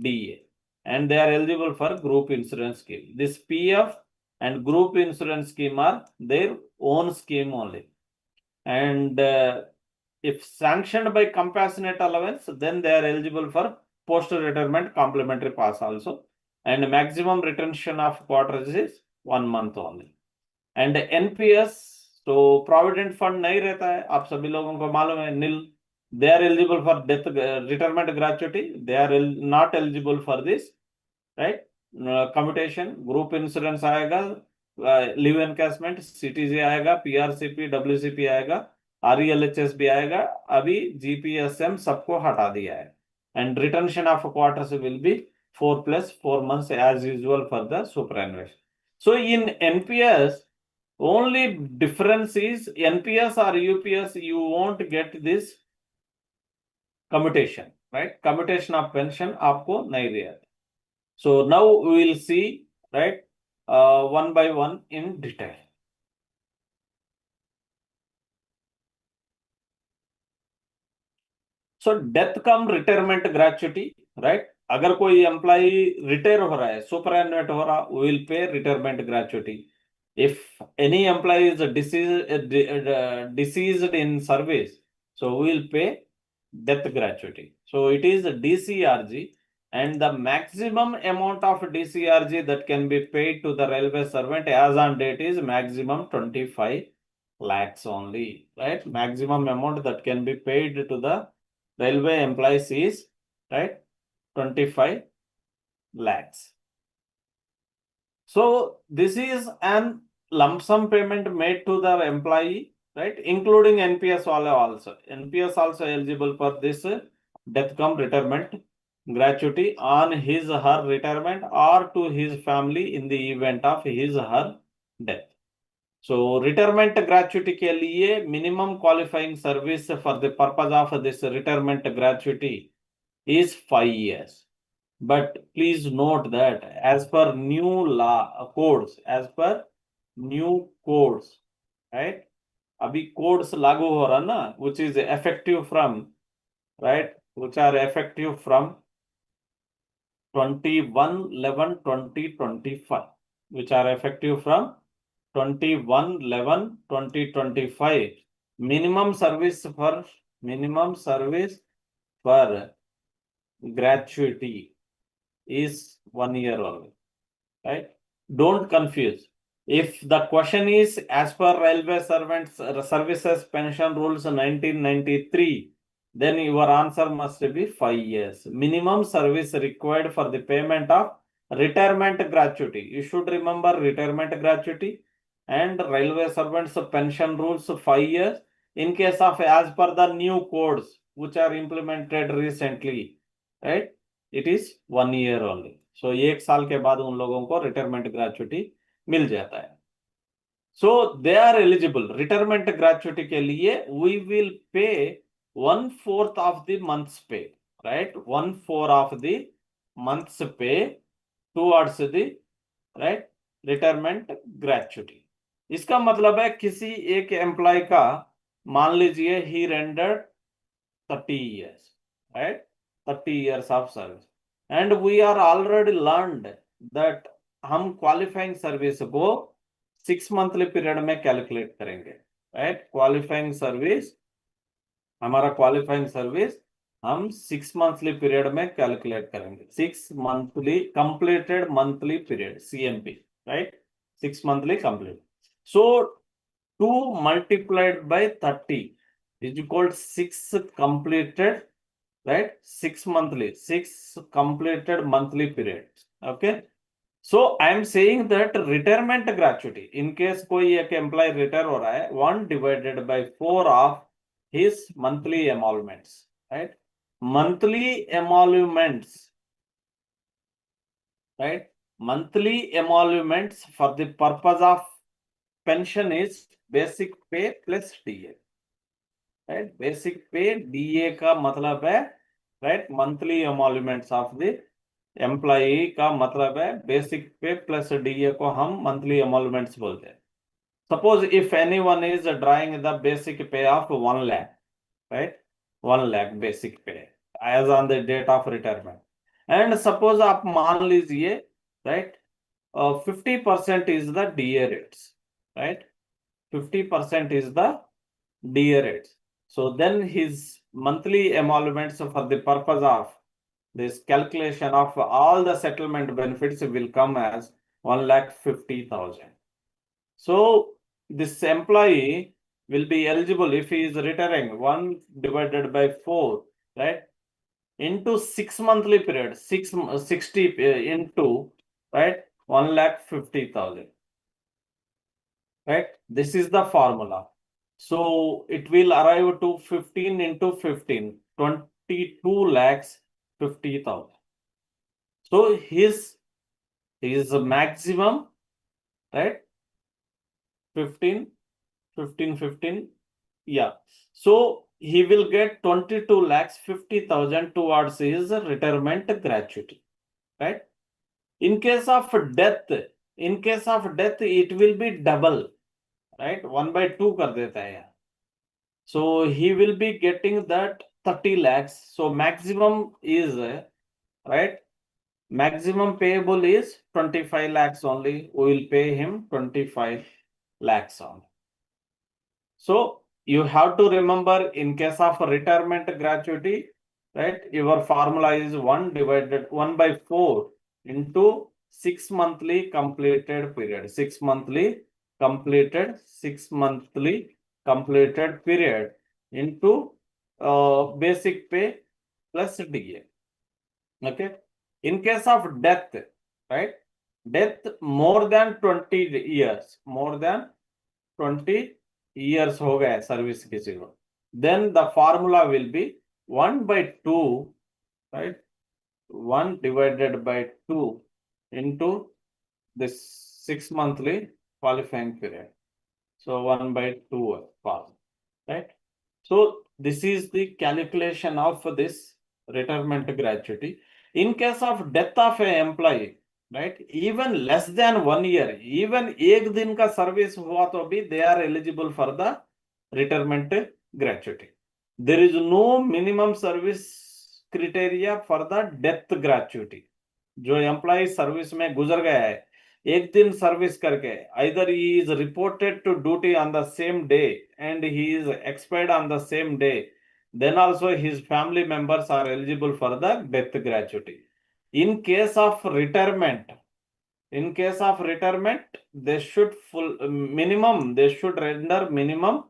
DA. And they are eligible for group insurance scheme. This PF and group insurance scheme are their own scheme only. And if sanctioned by compassionate allowance, then they are eligible for post-retirement complementary pass also. And maximum retention of quarters is 1 month only. And NPS, तो provident fund नहीं रहता है, आप सभी लोगों को मालूम है, nil. They are eligible for death retirement gratuity, they are not eligible for this, right? Commutation, group insurance आएगा, लीव एनकैशमेंट, सीटीजी आएगा, पीआरसीपी, डब्ल्यूसीपी आएगा, आरईएलएचएस भी आएगा. अभी जीपीएसएम सबको हटा दिया है. And retention of quarters will be 4 + 4 months as usual for the superannuation. So in NPS, only difference is NPS or UPS, you won't get this commutation, right? Commutation of pension आपको नहीं दिया. So now we will see, right, one by one in detail. So death cum retirement gratuity, right? अगर कोई employ retire हो रहा है, सुपरएन्युएट हो रहा, we will pay retirement gratuity. If any employee is deceased in service, so we will pay death gratuity. So it is DCRG, and the maximum amount of DCRG that can be paid to the railway servant as on date is maximum 25 lakhs only, right? Maximum amount that can be paid to the railway employees is, right, 25 lakhs. So this is an lump sum payment made to the employee, right, including NPS also. NPS also eligible for this death cum retirement gratuity on his or her retirement or to his family in the event of his or her death. So retirement gratuity के लिए minimum qualifying service for the purpose of this retirement gratuity is 5 years. But please note that as per new law codes, right? अभी codes लागू हो रहा ना, which is effective from, right? Which are effective from 21/11/2025, which are effective from 21/11/2025. Minimum service for gratuity. is 1 year only, right? Don't confuse. If the question is as per Railway Servants Services Pension Rules 1993, then your answer must be 5 years. Minimum service required for the payment of retirement gratuity. You should remember retirement gratuity and Railway Servants Pension Rules 5 years. In case of as per the new codes which are implemented recently, right? It is 1 year only. So 1 साल के बाद उन लोगों को retirement gratuity मिल जाता है. So they are eligible. Retirement gratuity के लिए we will pay 1/4 of the month's pay, right? 1/4 of the month's pay towards the right retirement gratuity. इसका मतलब है किसी एक एम्प्लॉय का मान लीजिए he rendered 30 years, right? 30 years of service. And we are already learned that हम qualifying service को 6 मंथली पीरियड में कैलकुलेट करेंगे, राइट? क्वालिफाइंग सर्विस, हमारा क्वालिफाइंग सर्विस हम 6 मंथली पीरियड में कैलकुलेट करेंगे. 6 monthly completed monthly period, CMP, right? 6 monthly complete. So 2 multiplied by 30 is equal to 6 completed, right? 6 monthly, 6 completed monthly periods. Okay. So I am saying that retirement gratuity, in case कोई एक employ retire हो रहा है, 1 divided by 4 of his monthly emoluments, right? Monthly emoluments, right? Monthly emoluments for the purpose of pension is basic pay plus DA, right? Basic pay DA का मतलब है, right? Monthly emoluments of the employee का मतलब है basic pay plus DA को हम monthly emoluments बोलते हैं. Suppose if anyone is drawing the basic pay of 1 lakh, right? 1 lakh basic pay as on the date of retirement. And suppose आप मान लीजिए, right? 50% is the DA rates, right? 50% is the DA rates. So then his monthly emoluments for the purpose of this calculation of all the settlement benefits will come as 1,50,000. So this employee will be eligible if he is retiring 1 divided by 4, right? Into 6 monthly period, 60 into, right? 1,50,000. Right? This is the formula. So it will arrive to 15 into 15, 22 lakhs 50,000. So his maximum, right? 15, 15, 15. Yeah. So he will get 22 lakhs 50,000 towards his retirement gratuity, right? In case of death, it will be double, right? 1/2 कर देता है यार. So he will be getting that 30 lakhs. So maximum is, right? Maximum payable is 25 lakhs only. We will pay him 25 lakhs only. So you have to remember in case of retirement gratuity, right? Your formula is 1 divided 1/4 into 6 monthly completed period. 6 monthly completed period into basic pay plus DA. Okay. In case of death, right? Death more than 20 years, more than 20 years हो गए service किसी को, then the formula will be 1/2, right? 1 divided by 2 into this 6 monthly qualifying period. So 1/2 pass, right? So this is the calculation of this retirement gratuity. In case of death of an employee, right? Even less than 1 year, even एक दिन का service हुआ तो भी they are eligible for the retirement gratuity. There is no minimum service criteria for the death gratuity. जो employ service में गुजर गया है एक दिन सर्विस करके, either he is reported to duty on the same day and he is expired on the same day, then also his family members are eligible for the death gratuity. In case of retirement, they should they should render minimum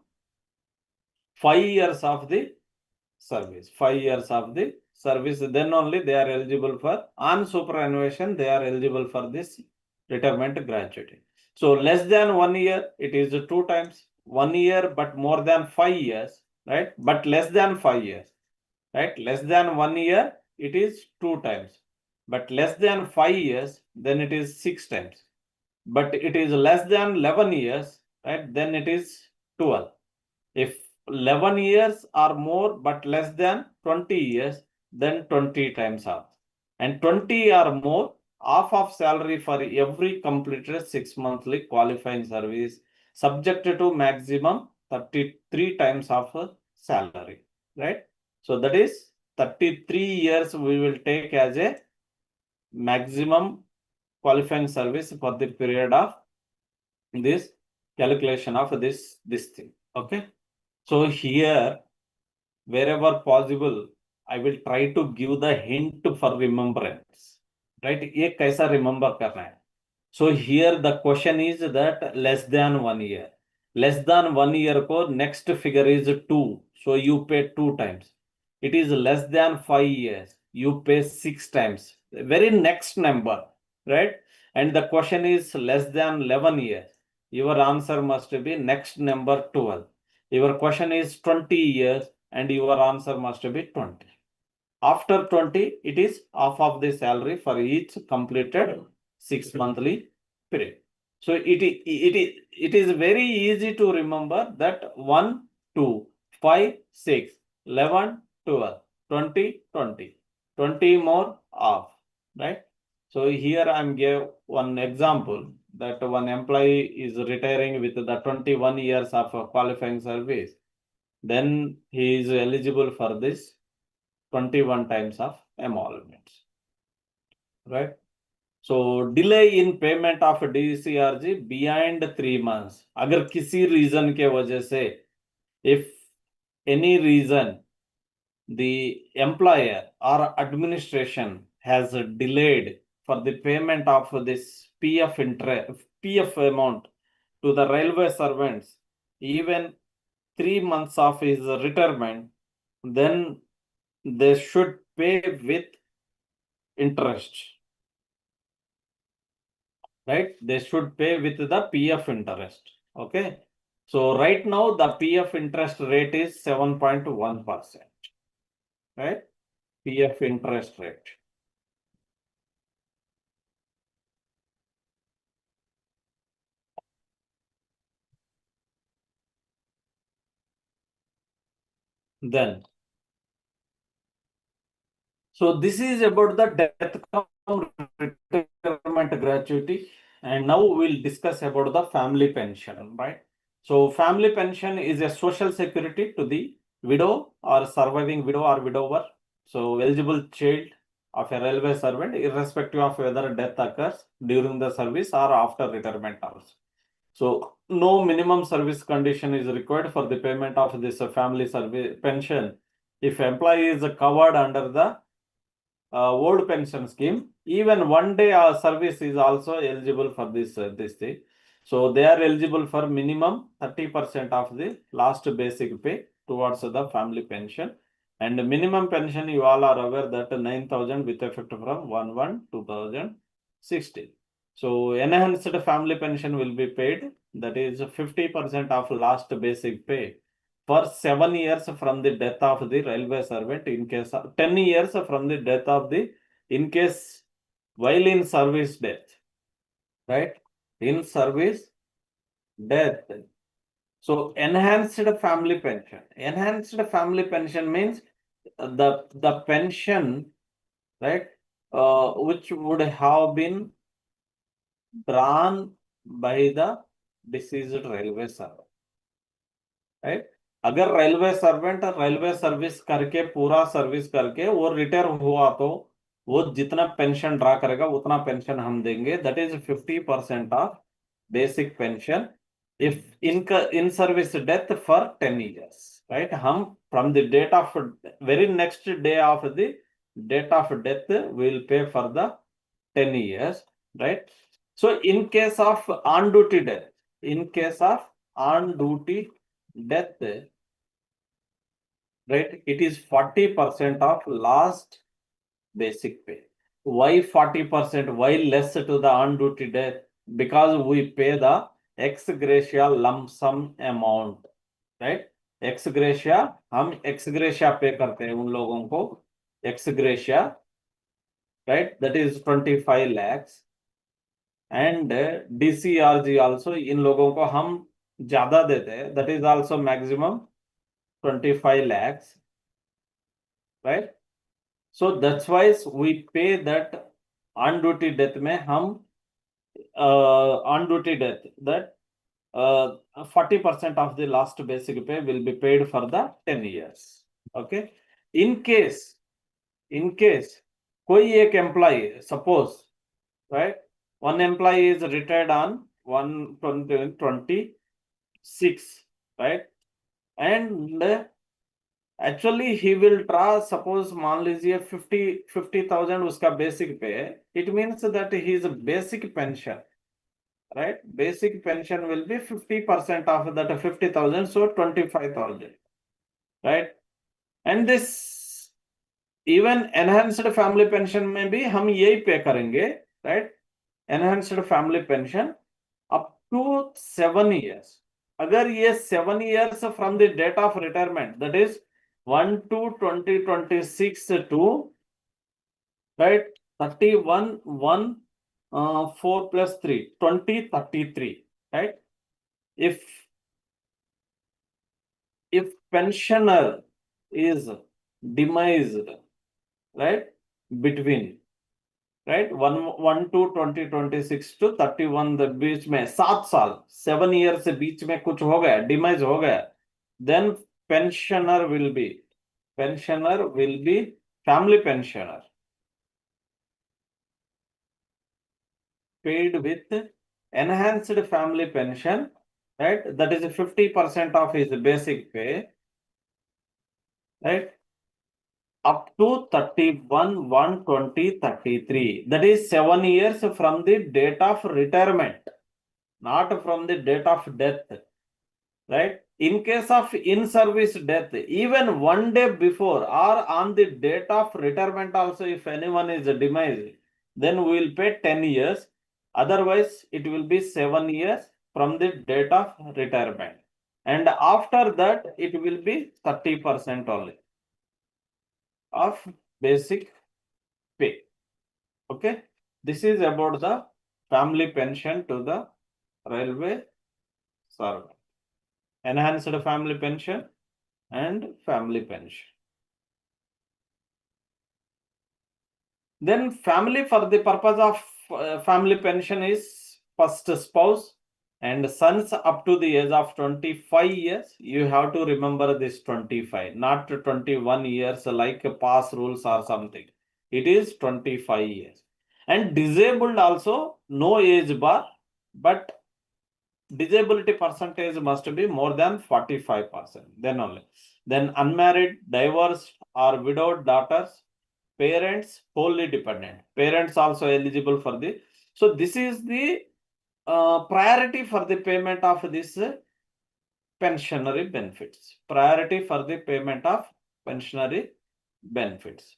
5 years of the service. 5 years of the service, then only they are eligible for, on superannuation, they are eligible for this retirement gratuity. So less than 1 year, it is 2 times. 1 year, but more than 5 years, right? But less than 5 years, right? Less than 1 year, it is 2 times. But less than 5 years, then it is 6 times. But it is less than 11 years, right? Then it is 12. If 11 years or more but less than 20 years, then 20 times half. And 20 or more, half of salary for every completed 6 monthly qualifying service, subject to maximum 33 times of salary, right? So that is 33 years we will take as a maximum qualifying service for the period of this calculation of this thing. Okay. So here, wherever possible, I will try to give the hint for remembrance. Right? ये कैसा remember करना है? So here the question is that less than 1 year. Less than 1 year ko next figure is 2. So you pay 2 times. It is less than 5 years. You pay 6 times. Very next number, right? And the question is less than 11 years. Your answer must be next number 12. Your question is 20 years and your answer must be 20. After 20, it is half of the salary for each completed 6 monthly period. So it is very easy to remember that 1, 2, 5, 6, 11, 12, 20, 20. 20 more half, right? So here I'm give one example that one employee is retiring with the 21 years of qualifying service. Then he is eligible for this 21 times of emoluments, right? So delay in payment of DCRG beyond 3 months. अगर किसी reason के वजह से, if any reason the employer or administration has delayed for the payment of this PF amount to the railway servants, even 3 months of his retirement, then they should pay with interest, right? They should pay with the PF interest. Okay. So right now the PF interest rate is 7.1%, right? PF interest rate. Then, so this is about the death cum retirement gratuity, and now we'll discuss about the family pension, right? So family pension is a social security to the widow or surviving widow or widower. So eligible child of a railway servant, irrespective of whether death occurs during the service or after retirement hours. So no minimum service condition is required for the payment of this family service pension. If employee is covered under the old pension scheme, even 1 day service is also eligible for this thing. So they are eligible for minimum 30% of the last basic pay towards the family pension. And the minimum pension, you all are aware that 9,000 with effect from 1/1/2016. So enhanced family pension will be paid, that is 50% of last basic pay for 7 years from the death of the railway servant, in case of 10 years from the death of the, in case while in service death, right? In service death. So enhanced family pension. Enhanced family pension means the pension, right, which would have been drawn by the deceased railway servant, right? अगर railway service करके पूरा service करके वो retire हुआ तो वो जितना pension draw करेगा उतना पेंशन हम देंगे, that is 50% of basic pension if in service death for 10 years, right? हम from the date of very next day of the date of death, we will pay for the 10 years, right? So in case of on-duty death, right, it is 40% of last basic pay. Why 40%? Why less to the on-duty death? Because we pay the ex gratia lump sum amount, right? Ex gratia, हम ex gratia पे करते हैं उन लोगों को ex gratia, right? That is 25 lakhs. And DCRG also इन लोगों को हम ज्यादा देते हैं, that is also maximum 25 lakhs, right? So that's why we pay that on duty death में हम on duty death that 40% of the last basic pay will be paid for the 10 years. Okay. In case कोई एक employee, suppose, right, one employee is retired on 1/2026, right, and actually he will draw, suppose मान लीजिए 50,000 उसका basic pay है, it means that his basic pension, right, basic pension will be 50% of that 50,000, so 25,000, right? And this even enhanced family pension में भी हम यही पे करेंगे, right? Enhanced family pension up to 7 years. अगर ये 7 years from the date of retirement, that is 1/2/2026 to, right, 31/1 4 plus 3 2033, right? If pensioner is demised, right, between, right, 1/1/2026 to 31 the बीच में 7 साल 7 years से बीच में कुछ हो गया, डिमाइज हो गया, then pensioner will be family pensioner paid with enhanced family pension, right, that is 50% of his basic pay, right, up to 31/1/2033. That is 7 years from the date of retirement, not from the date of death, right? In case of in-service death, even one day before or on the date of retirement also, if anyone is demised, then we will pay 10 years. Otherwise, it will be 7 years from the date of retirement. And after that, it will be 30% only of basic pay. Okay. This is about the family pension to the railway servant. Enhanced family pension and family pension. Then family, for the purpose of family pension, is first spouse and sons up to the age of 25 years. You have to remember this 25, not 21 years like pass rules or something. It is 25 years. And disabled also, no age bar, but disability percentage must be more than 45%. Then only. Then unmarried, divorced or widowed daughters, parents wholly dependent. Parents also eligible for the. So this is the priority for the payment of this pensionary benefits. Priority for the payment of pensionary benefits.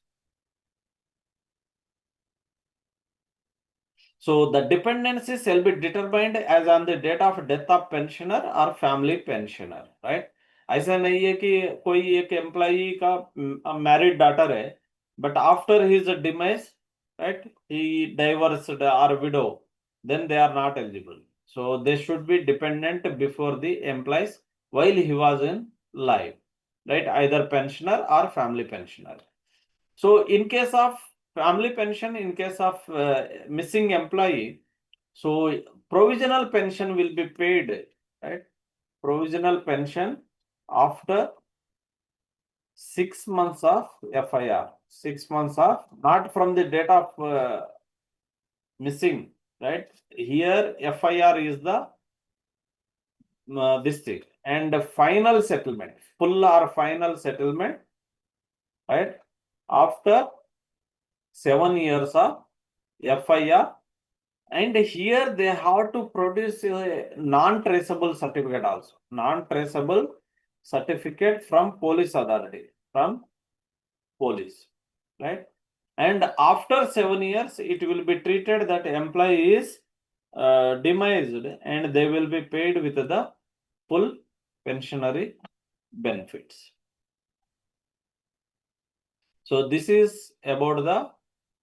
So the dependency shall be determined as on the date of death of pensioner or family pensioner, right? ऐसा नहीं है कि कोई एक employee का married daughter है, but after his demise, right, he divorced or widow, then they are not eligible. So they should be dependent before the employees while he was in life, right? Either pensioner or family pensioner. So in case of family pension, in case of missing employee, so provisional pension will be paid, right? Provisional pension after 6 months of FIR, 6 months of, not from the date of missing, right? Here FIR is the this thing, and the final settlement, full or final settlement, right, after 7 years of FIR, and here they have to produce a non-traceable certificate also. Non-traceable certificate from police authority, from police, right? And after 7 years, it will be treated that employee is demised and they will be paid with the full pensionary benefits. So this is about the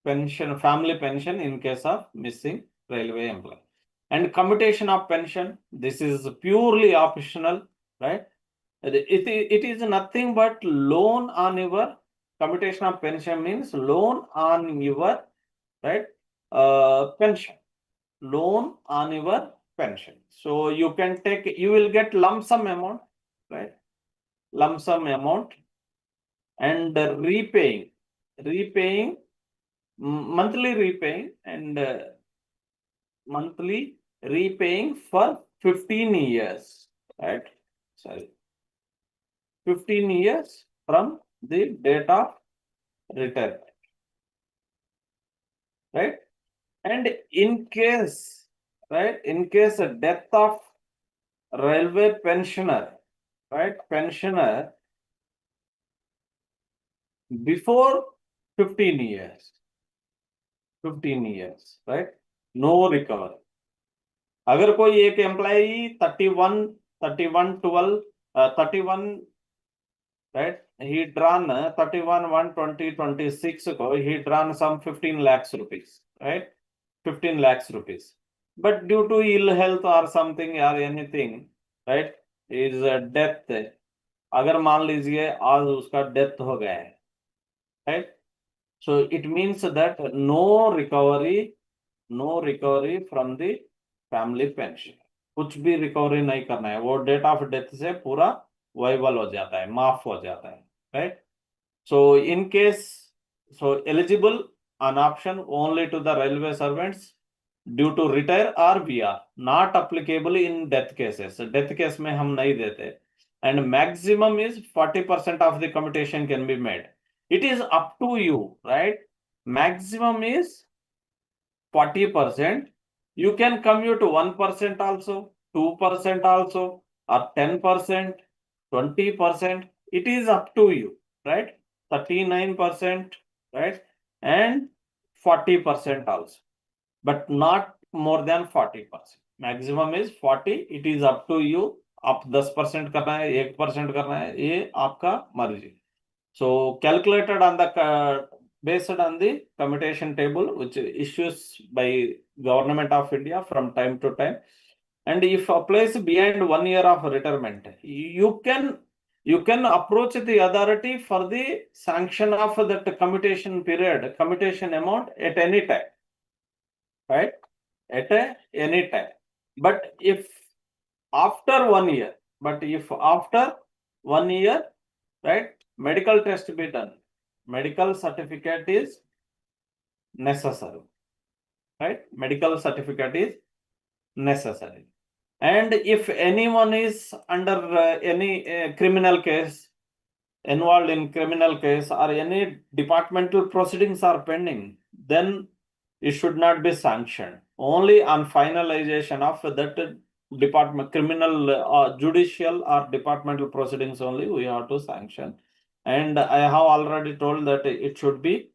pension, family pension in case of missing railway employee. And commutation of pension, this is purely optional, right? It is nothing but loan on your commutation of pension means loan on your, right, pension, loan on your pension. So you can take, you will get lump sum amount, right? Lump sum amount, and repaying monthly repaying, and monthly repaying for 15 years, right? Sorry, 15 years from the date of retirement, right? And in case, right, in case of death of railway pensioner, right, pensioner before 15 years, 15 years, right, no recovery. अगर कोई एक employee 31 right, he drawn 31/1/2026 ko he drawn some 15 lakhs rupees, right, 15 lakhs rupees, but due to ill health or something or anything, right, is death, अगर मान लीजिए आज उसका death हो गया है, right, so it means that no recovery from the family pension, कुछ भी रिकवरी नहीं करना है, वो डेट ऑफ डेथ से पूरा वाइबल हो जाता है, माफ हो जाता है, right? So in case, so eligible an option only to the railway servants due to retire or VR, not applicable in death cases. Death case में हम नहीं देते, and maximum is 40% of the commutation can be made. It is up to you, right? Maximum is 40%. You can commute 1% also, 2% also, or 10%, 20%. It is up to you, right? 39%, right? And 40% also, but not more than 40%. Maximum is 40. It is up to you. आप 10% करना है, 1% करना है, ये आपका मर्जी. So calculated on the based on the commutation table which issues by Government of India from time to time, and if applies beyond 1 year of retirement, you can approach the authority for the sanction of that commutation period, commutation amount at any time, right? At any time. But if after 1 year, right, medical test be done, medical certificate is necessary, right? Medical certificate is necessary. And if anyone is under any criminal case, involved in criminal case, or any departmental proceedings are pending, then it should not be sanctioned. Only on finalization of that department, criminal, judicial or departmental proceedings only we have to sanction. And I have already told that it should be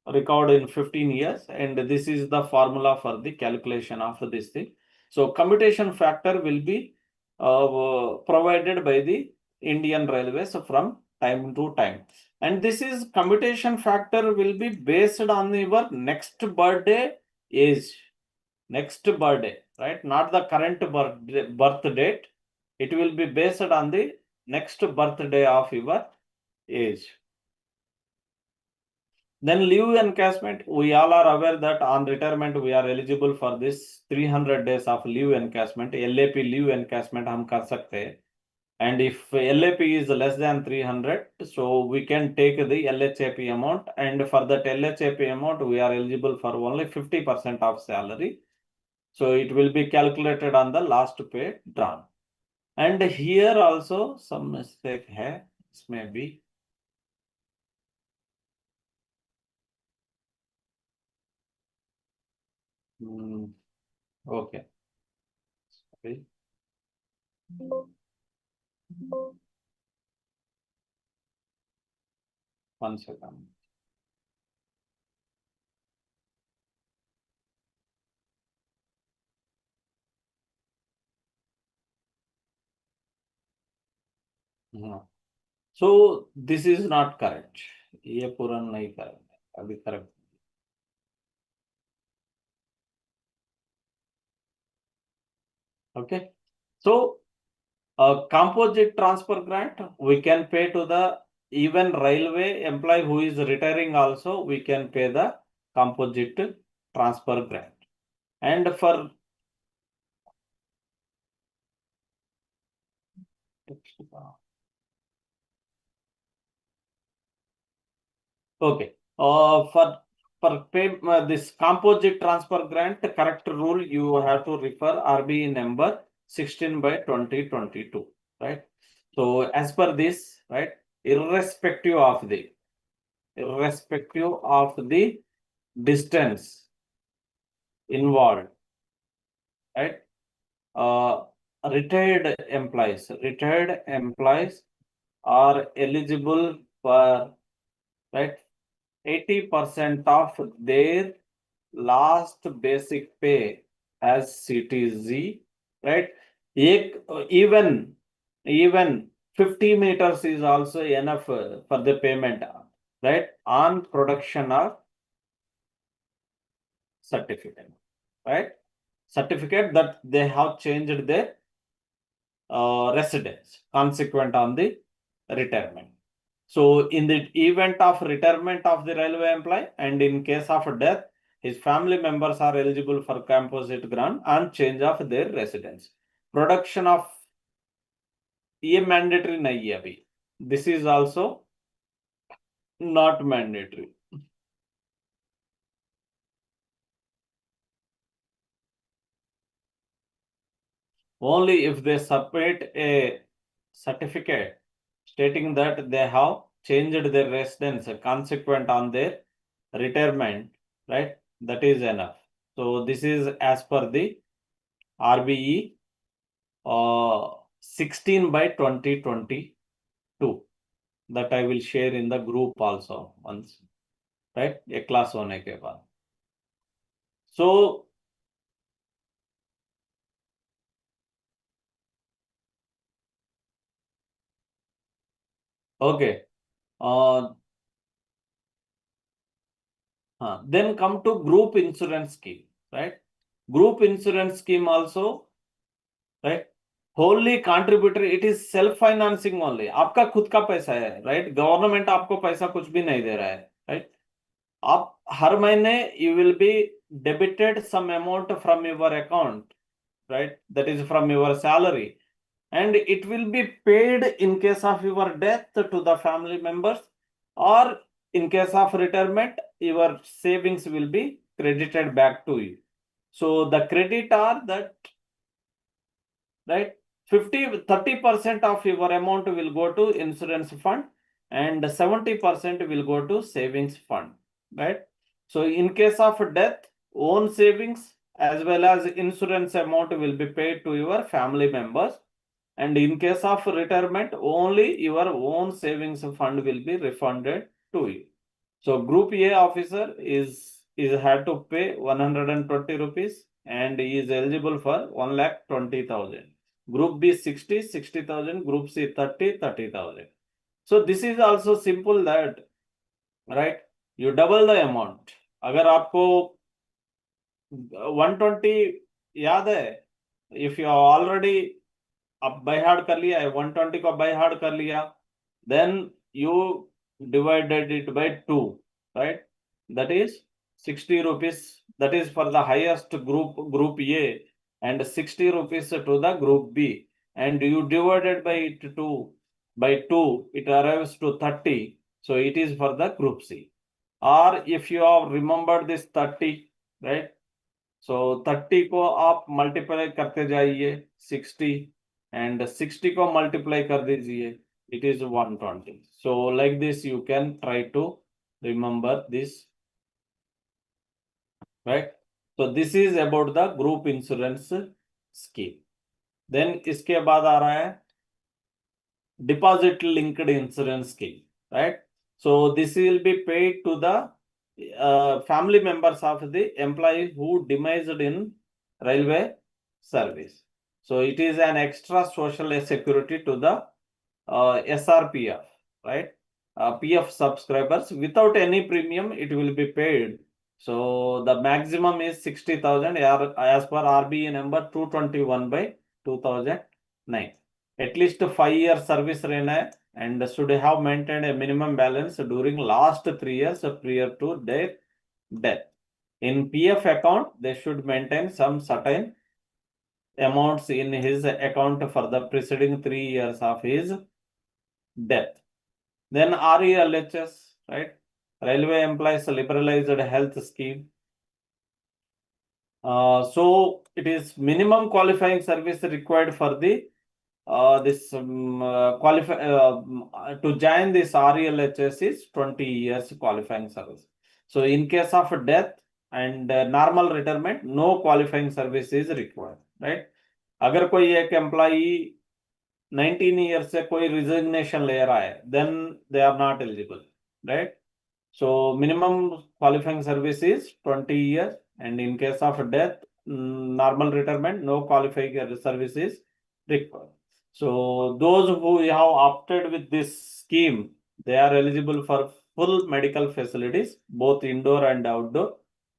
recovered in 15 years, and this is the formula for the calculation of this thing. So commutation factor will be provided by the Indian Railways from time to time. And this is commutation factor will be based on your next birthday age, right? Not the current birth date. It will be based on the next birthday of your age. Then leave encashment, we all are aware that on retirement we are eligible for this 300 days of leave encashment. LAP leave encashment हम कर सकते हैं. And if LAP is less than 300, so we can take the LHAP amount, and for that LHAP amount we are eligible for only 50% of salary. So it will be calculated on the last pay drawn. And here also some mistake hai, this may be. Okay. Okay. One second. So this is not correct. ये पूरा नहीं correct. अभी correct. Okay. So composite transfer grant we can pay to the even railway employee who is retiring also we can pay the composite transfer grant. And for okay, for pay this composite transfer grant, the correct rule you have to refer RBE number 16 by 2022, right? So as per this, right, irrespective of the distance involved, right? Uh, retired employees are eligible for, right, 80% of their last basic pay as CTZ, right? Even 50 meters is also enough for the payment, right? On production of certificate, right? Certificate that they have changed their residence consequent on the retirement. So in the event of retirement of the railway employee and in case of death, his family members are eligible for composite grant and change of their residence. Production of ये mandatory नहीं है अभी. This is also not mandatory. Only if they submit a certificate stating that they have changed their residence consequent on their retirement, right? That is enough. So this is as per the RBE 16 by 2022 that I will share in the group also once, right? A class होने के बाद. So okay. Then come to group insurance scheme, right? Group insurance scheme also, right? Wholly contributory, it is self financing only. आपका खुद का पैसा है, right? Government आपको पैसा कुछ भी नहीं दे रहा है, right? आप हर महीने you will be debited some amount from your account, right? That is from your salary, and it will be paid in case of your death to the family members, or in case of retirement, your savings will be credited back to you. So the credit are that, right, 30% of your amount will go to insurance fund and 70% will go to savings fund, right? So in case of death, own savings as well as insurance amount will be paid to your family members, and in case of retirement, only your own savings fund will be refunded to you. So group A officer is had to pay 120 rupees and is eligible for 1,20,000. Group B 60,000, group C 30,000. So this is also simple that, right, you double the amount. अगर आपको 120 याद है, if you already अब bye hard कर लिया है, 120 को bye hard कर लिया, then you divided it by 2, right? That is 60 rupees. That is for the highest group A, and 60 rupees to the group B, and you divided by it by 2, it arrives to 30. So it is for the group C. Or if you have remembered this 30, right? So 30 को आप multiply करते जाइए 60, and 60 को multiply कर दीजिए, it is 120. So like this you can try to remember this, right? So this is about the group insurance scheme. Then इसके बाद आ रहा है deposit linked insurance scheme, right? So this will be paid to the family members of the employee who demised in railway service. So it is an extra social security to the SRPF, right? PF subscribers without any premium, it will be paid. So the maximum is 60,000 as per RBE number 221 by 2009. At least 5 year service रहना है and should have maintained a minimum balance during last 3 years prior to their death. In PF account, they should maintain some certain amounts in his account for the preceding 3 years of his death. Then RELHS, right? Railway Employees Liberalized Health Scheme. So it is minimum qualifying service required for the this to join this RELHS is 20 years qualifying service. So in case of death and normal retirement, no qualifying service is required, right? अगर कोई एक employee 19 years से कोई resignation ले रहा है, then they are not eligible, right? So minimum qualifying service is 20 years, and in case of death, normal retirement, no qualifying service is required. So those who have opted with this scheme, they are eligible for full medical facilities, both indoor and outdoor,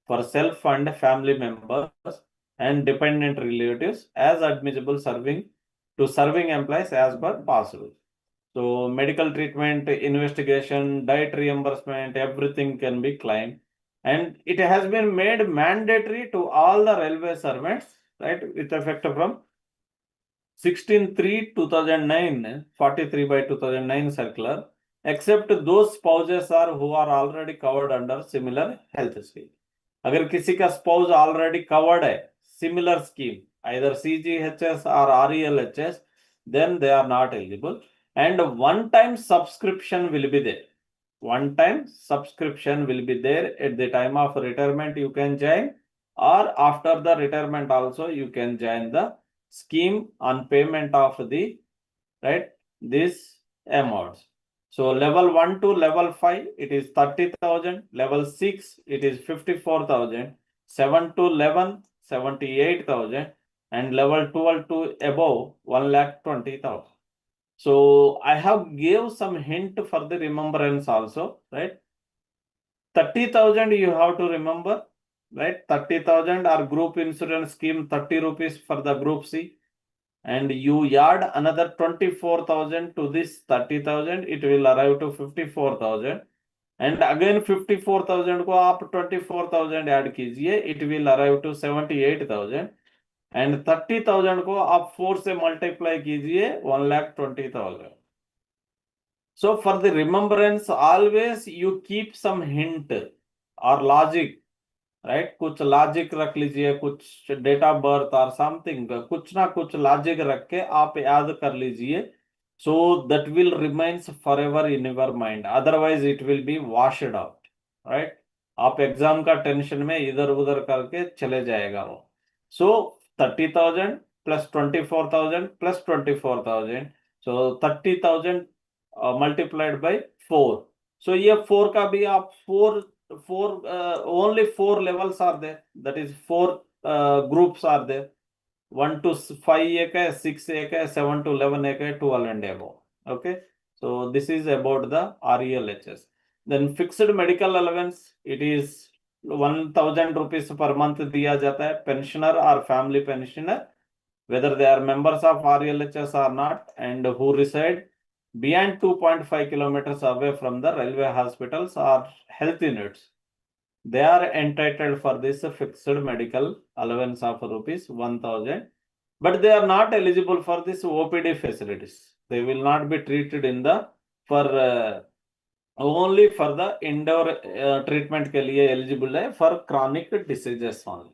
for self and family members and dependent relatives as admissible to serving employees as per possible. So medical treatment, investigation, diet reimbursement, everything can be claimed. And it has been made mandatory to all the railway servants, right, with effect from 16/3/2009, 43 by 2009 circular, except those spouses who are already covered under similar health scheme. अगर किसी का spouse already covered है similar scheme, either CGHS or RELHS, then they are not eligible. And one-time subscription will be there. One-time subscription will be there at the time of retirement. You can join, or after the retirement also you can join the scheme on payment of the this amounts. So level 1 to level 5 it is 30,000, level 6 it is 54,000, 7 to 11 78,000, and level 12 to above 1,20,000. So I have gave some hint for the remembrance also, right? 30,000 you have to remember, right? 30,000 or group insurance scheme 30 rupees for the group C, and you add another 24,000 to this 30,000, it will arrive to 54,000, and again 54,000 को आप 24,000 add कीजिए, it will arrive to 78,000, and 30,000 को आप 4 से multiply कीजिए 1,20,000. So for the remembrance, always you keep some hint or logic, right? कुछ logic रख लीजिए, कुछ डेट ऑफ बर्थ और समथिंग, कुछ ना कुछ लॉजिक रख के आप याद कर लीजिए, so that will remains forever in your mind, otherwise it will be washed out, right? आप एग्जाम का टेंशन में इधर उधर करके चले जाएगा वो. So 30,000 plus 24,000 plus 24,000, so 30,000 multiplied by 4. So ये 4 का भी आप 4 only 4 levels are there, that is 4 groups are there. 1 to 5 एक है, 6 एक है, 7 to 11 एक है, 12 and above. Okay, so this is about the RELHS. Then fixed medical allowance, it is 1,000 rupees per month दिया जाता है, pensioner or family pensioner, whether they are members of RELHS or not, and who reside beyond 2.5 kilometers away from the railway hospitals or health units, they are entitled for this fixed medical allowance of rupees 1,000, but they are not eligible for this OPD facilities. They will not be treated in the only for the indoor treatment के लिए eligible है for chronic diseases only.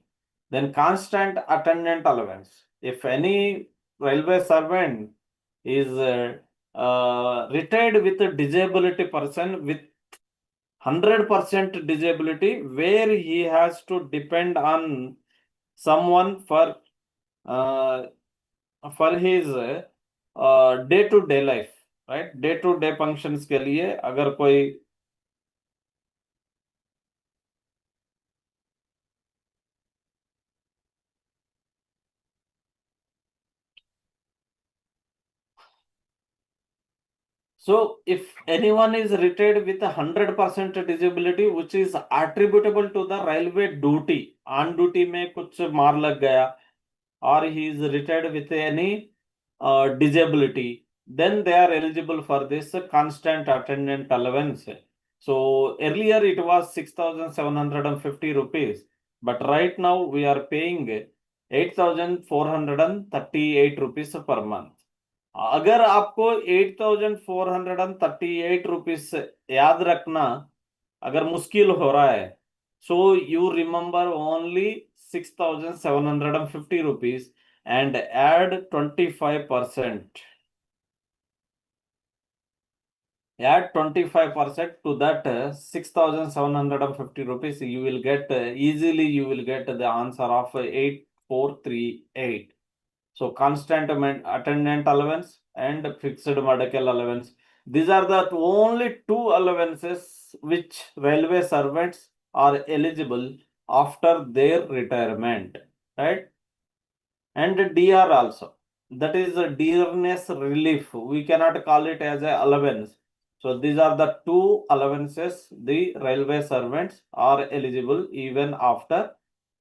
Then constant attendant allowance. If any railway servant is retired with a disability person with 100% disability where he has to depend on someone uh, for his day to day life, right, day to day functions के लिए अगर कोई so if anyone is retired with 100% disability which is attributable to the railway duty, on duty में कुछ मार लग गया, or he is retired with any disability, then they are eligible for this constant attendant allowance. So earlier it was 6,750 rupees, but right now we are paying 8,438 rupees per month. अगर आपको 8,438 rupees याद रखना अगर मुश्किल हो रहा है, so you remember only 6,750 rupees and add 25%. Add 25% to that 6,750 rupees. You will get easily, you will get the answer of 8,438. So constant attendant allowance and fixed medical allowance. These are the only two allowances which railway servants are eligible after their retirement, right? And DR also. That is a dearness relief. We cannot call it as a allowance. So these are the two allowances the railway servants are eligible even after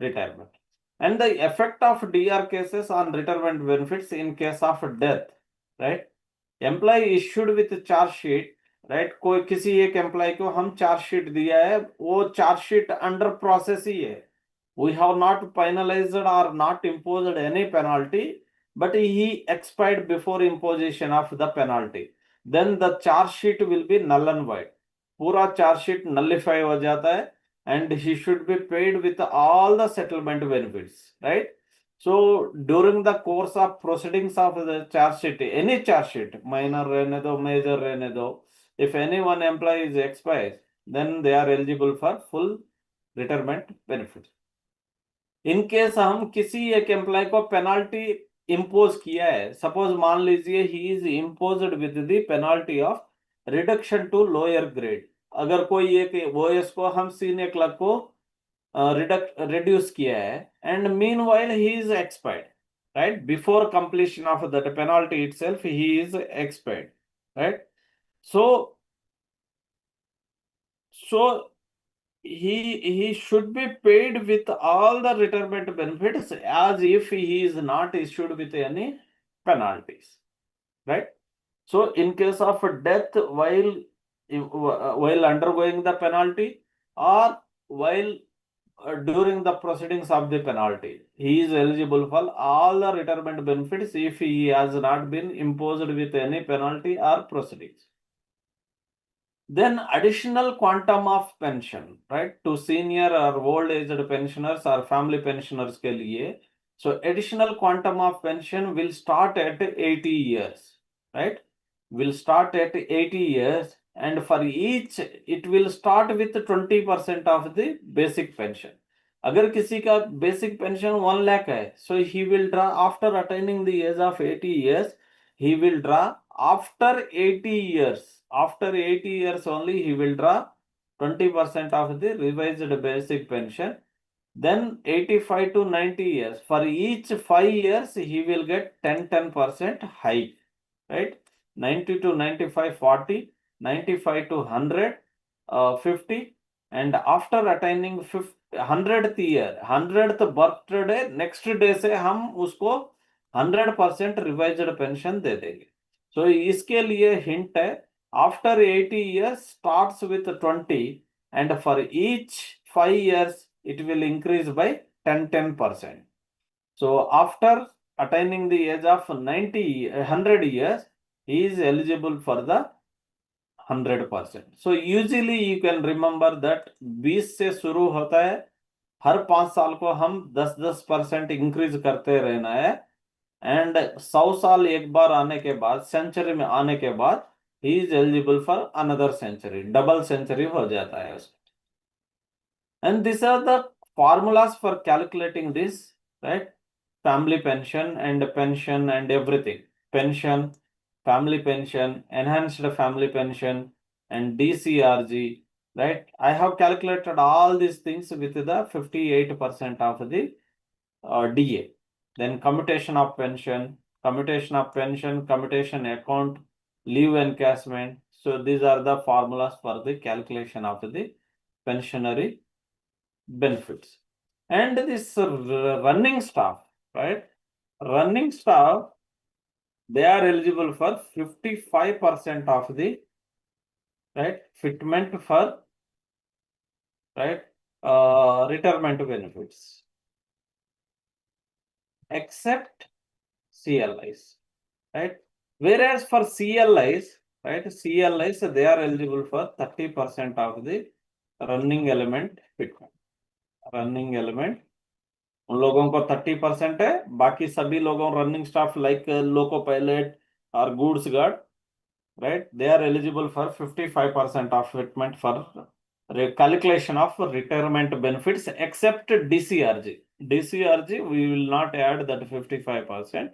retirement. And the effect of DR cases on retirement benefits in case of death, right? Employee issued with charge sheet, right? कोई किसी एक employ को हम charge sheet दिया है, वो charge sheet under process ही है. We have not penalized or not imposed any penalty, but he expired before imposition of the penalty. Then the charge sheet will be null and void. पूरा charge sheet nullify हो जाता है and he should be paid with all the settlement benefits, right? So during the course of proceedings of the charge sheet, any charge sheet, minor रहने दो, major रहने दो, if any one employee is expired, then they are eligible for full retirement benefits. In case हम किसी एक employ को penalty impose किया है, सपोज मान लीजिए he is imposed with the penalty of reduction to lower grade. अगर कोई एक ओएस को हम सीनियर क्लर्क को रिड्यूस किया है and meanwhile he is expired, right, before completion of that penalty itself he is expired, right. So so he should be paid with all the retirement benefits as if he is not issued with any penalties, right? So in case of death while undergoing the penalty or while during the proceedings of the penalty, he is eligible for all the retirement benefits if he has not been imposed with any penalty or proceedings. Then additional quantum of pension, right, to senior or old aged pensioners or family pensioners के लिए. So additional quantum of pension will start at 80 years, right? Will start at 80 years, and for each it will start with 20% of the basic pension. अगर किसी का basic pension 1 lakh है, so he will draw after attaining the age of 80 years, he will draw after 80 years. After 80 years only he will draw 20% of the revised basic pension. Then 85 to 90 years. For each 5 years he will get 10% hike, right? 90 to 95, 40, 95 to 100, 50. And after attaining 100th year, 100th birthday, next day से हम उसको 100% revised pension दे देंगे. So इसके लिए hint है, after 80 years starts with 20 and for each 5 years it will increase by 10%. So after attaining the age of 100 years, he is eligible for the 100%. So usually you can remember that 20 से शुरू होता है, हर 5 साल को हम 10% increase करते रहना है, एंड 100 साल एक बार आने के बाद, सेंचुरी में आने के बाद he is eligible for another century, double century हो जाता है उसमें. And these are the formulas for calculating this, right? Family pension and everything. Pension, family pension, enhanced family pension, and DCRG, right? I have calculated all these things with the 58% of the DA. Then commutation of pension, commutation account, leave encashment. So these are the formulas for the calculation of the pensionary benefits. And this running staff, right? Running staff, they are eligible for 55% of the right fitment for right retirement benefits, except CLIs, right? Whereas for CLIs, right, CLIs they are eligible for 30% of the running element fitment. Running element उन लोगों को 30% है, बाकी सभी लोगों running staff like loco pilot और goods guard, right, they are eligible for 55% of fitment for calculation of retirement benefits except DCRG. DCRG we will not add that 55%.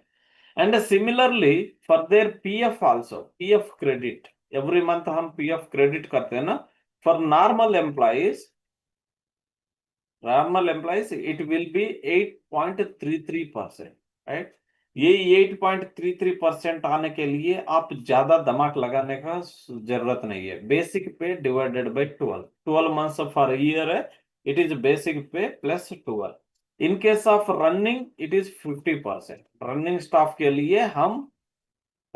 And similarly for their PF also, PF credit, every month हम PF credit करते हैं ना, for normal employees it will be 8.33%, right? ये 8.33% आने के लिए आप ज्यादा दिमाग लगाने का जरूरत नहीं है. Basic pay divided by 12 months for year है, it is basic pay plus 12. In case of running it is 50%. Running staff के लिए हम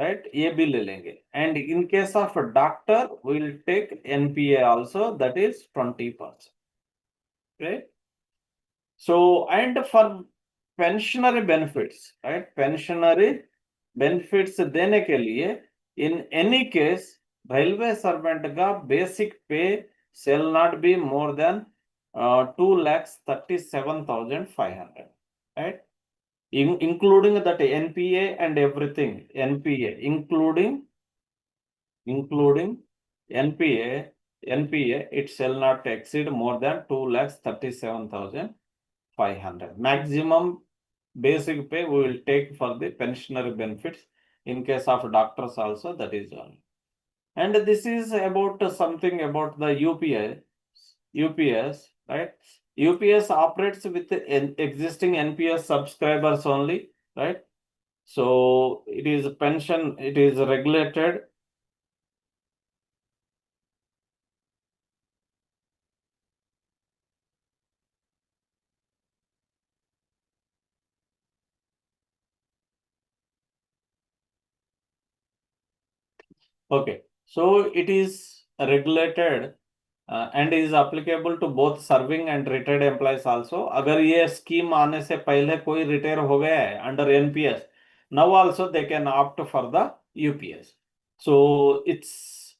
राइट ये भी ले लेंगे. And in case of doctor will take NPA also, that is 20%, right? So, and for pensionary benefits, right? Pensionary benefits देने के लिए, in any case, railway servant का basic pay shall not be more than 2,37,500, right? Including that NPA and everything, NPA, including NPA, it shall not exceed more than 2,37,500. Maximum basic pay we will take for the pensionary benefits. In case of doctors also, that is all. And this is about something about the UPS, right? UPS operates with the existing NPS subscribers only, right? So it is pension, it is regulated. Okay, so it is regulated and is applicable to both serving and retired employees also. अगर ये scheme आने से पहले कोई retire हो गया है under NPS, now also they can opt for the UPS. So it's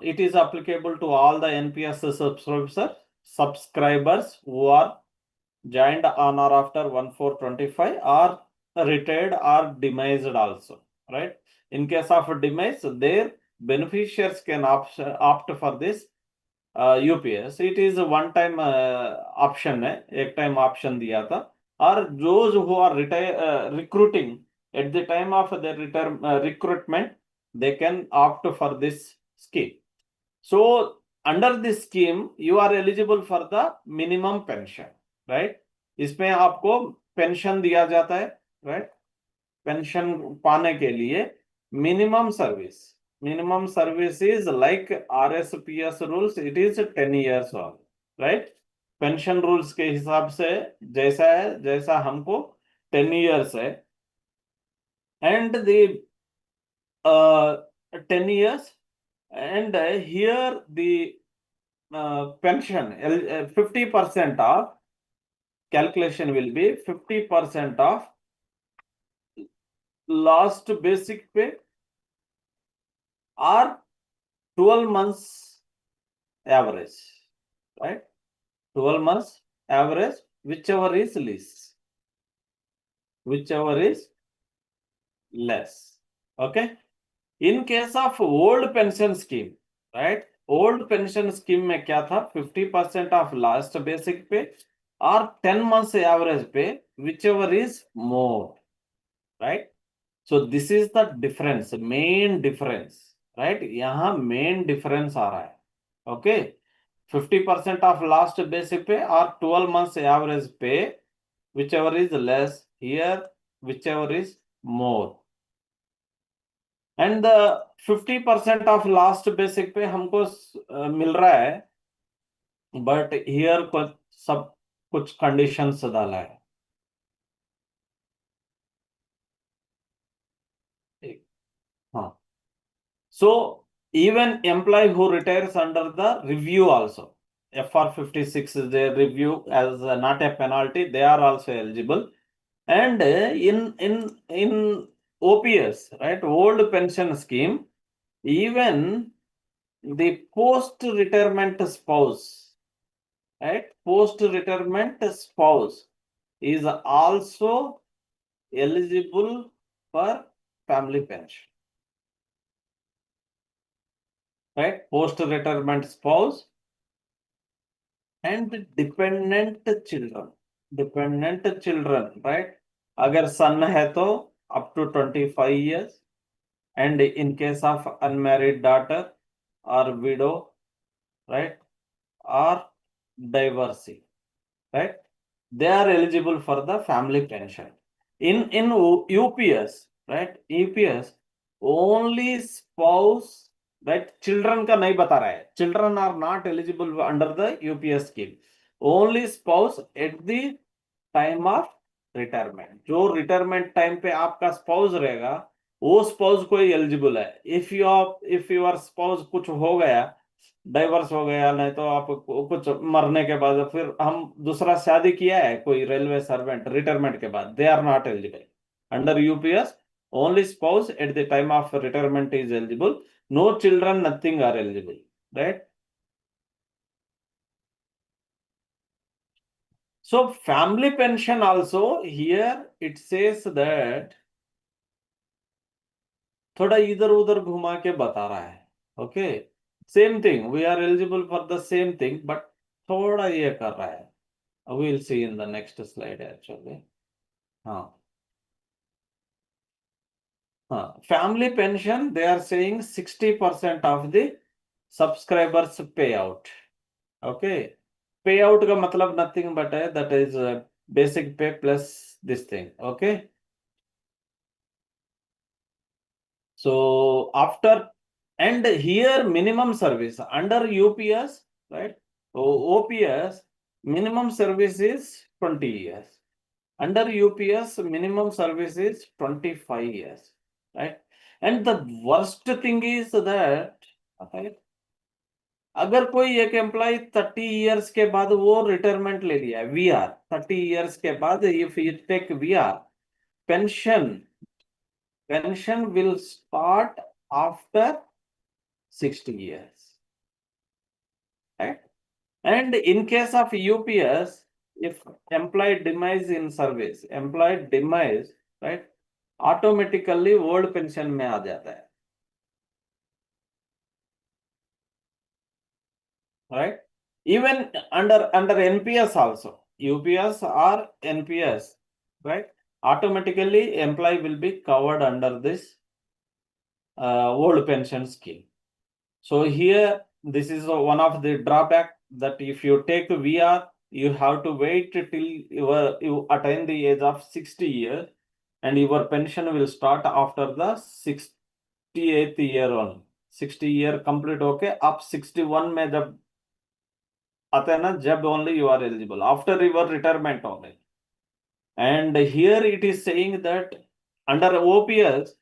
it is applicable to all the NPS subscribers who are joined on or after 1/4/25 or retired or demised also, right? In case of demise, their beneficiaries can opt for this UPS. It is a one time option है, एक time option दिया था. Or those who are recruiting at the time of their recruitment, they can opt for this scheme. So under this scheme, you are eligible for the minimum pension, right? इसमें आपको pension दिया जाता है, right? Pension पाने के लिए minimum service is like RSPS rules, it is 10 years old, right? Pension rules के हिसाब से जैसा हमको 10 years है, and the 10 years, and here the pension 50% of calculation will be 50% of last basic pay or 12 months average, right? 12 months average, whichever is less, okay? In case of old pension scheme, right? Old pension scheme में क्या था? 50% of last basic pay or 10 months average pay, whichever is more, right? So this is the difference, main difference, right? यहाँ main difference आ रहा है, okay? 50% of last basic pay or 12 months average pay, whichever is less, here whichever is more. And 50% of last basic पे हमको मिल रहा है, but here कुछ सब कुछ कंडीशंस डाला है. हाँ, सो even employee who retires under the review also, FR 56 is a review as not a penalty, they are also eligible. And in OPS, right, old pension scheme, even the post retirement spouse, right, post retirement spouse is also eligible for family pension, right? Post retirement spouse and dependent children, right? अगर son है तो up to 25 years, and in case of unmarried daughter or widow, right, or divorcee, right, they are eligible for the family pension. In UPS, right, EPS, only spouse, right, children का नहीं बता रहा है, children are not eligible under the UPS scheme, only spouse at the time of retirement. जो retirement time पे आपका spouse रहेगा वो स्पाउस को ही एलिजिबल है. इफ योर स्पाउस कुछ हो गया, डाइवर्स हो गया, नहीं तो आप कुछ मरने के बाद, फिर हम दूसरा शादी किया है कोई रेलवे सर्वेंट रिटायरमेंट के बाद, they are not eligible under UPS. Only spouse at the time of retirement is eligible. No children, nothing are eligible, right? So family pension also, here it says that थोड़ा इधर उधर घुमा के बता रहा है. Okay, same thing, we are eligible for the same thing, but थोड़ा ये कर रहा है. We will see in the next slide actually. हाँ, हाँ, family pension they are saying 60% of the subscribers pay out. Okay, pay out का मतलब nothing but है that is basic pay plus this thing. Okay, so after, and here minimum service under UPS, right? OPS minimum service is 20 years. Under UPS minimum service is 25 years, right? And the worst thing is that, okay, अगर कोई एक employ 30 years के बाद वो retirement ले लिया है, VR 30 years के बाद, if you take VR, pension will start after 60 years, right? And in case of UPS, if employee demise in service, right, automatically old pension में आ जाता है, right? Even under NPS also, UPS or NPS, right, automatically employee will be covered under this old pension scheme. So here, this is one of the drawback, that if you take VR, you have to wait till you attain the age of 60 years, and your pension will start after the 68th year only. 60 year complete होके आप 61 में जब आते हैं ना, जब only you are eligible after your retirement only. And here it is saying that under OPS,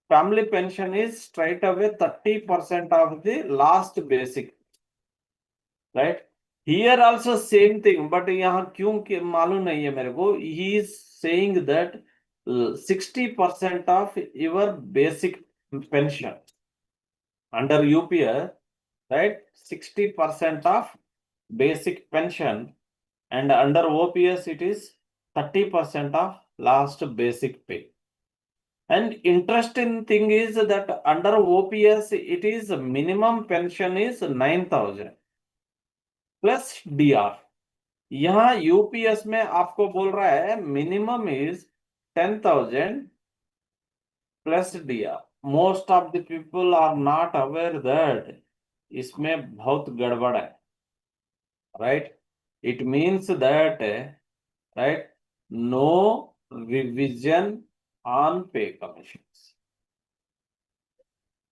family pension is straight away 30% of the last basic, right? Here also same thing, but यहाँ क्यों मालूम नहीं है मेरे को. He is saying that 60% of your basic pension under UPS, right? 60% of basic pension, and under OPS it is 30% of last basic pay. And interesting thing is that under OPS, it is minimum pension is 9,000 plus DR. यहाँ UPS में आपको बोल रहा है minimum is 10,000 plus DR. Most of the people are not aware that इसमें बहुत गड़बड़ है, right. It means that, right, no revision on pay commissions,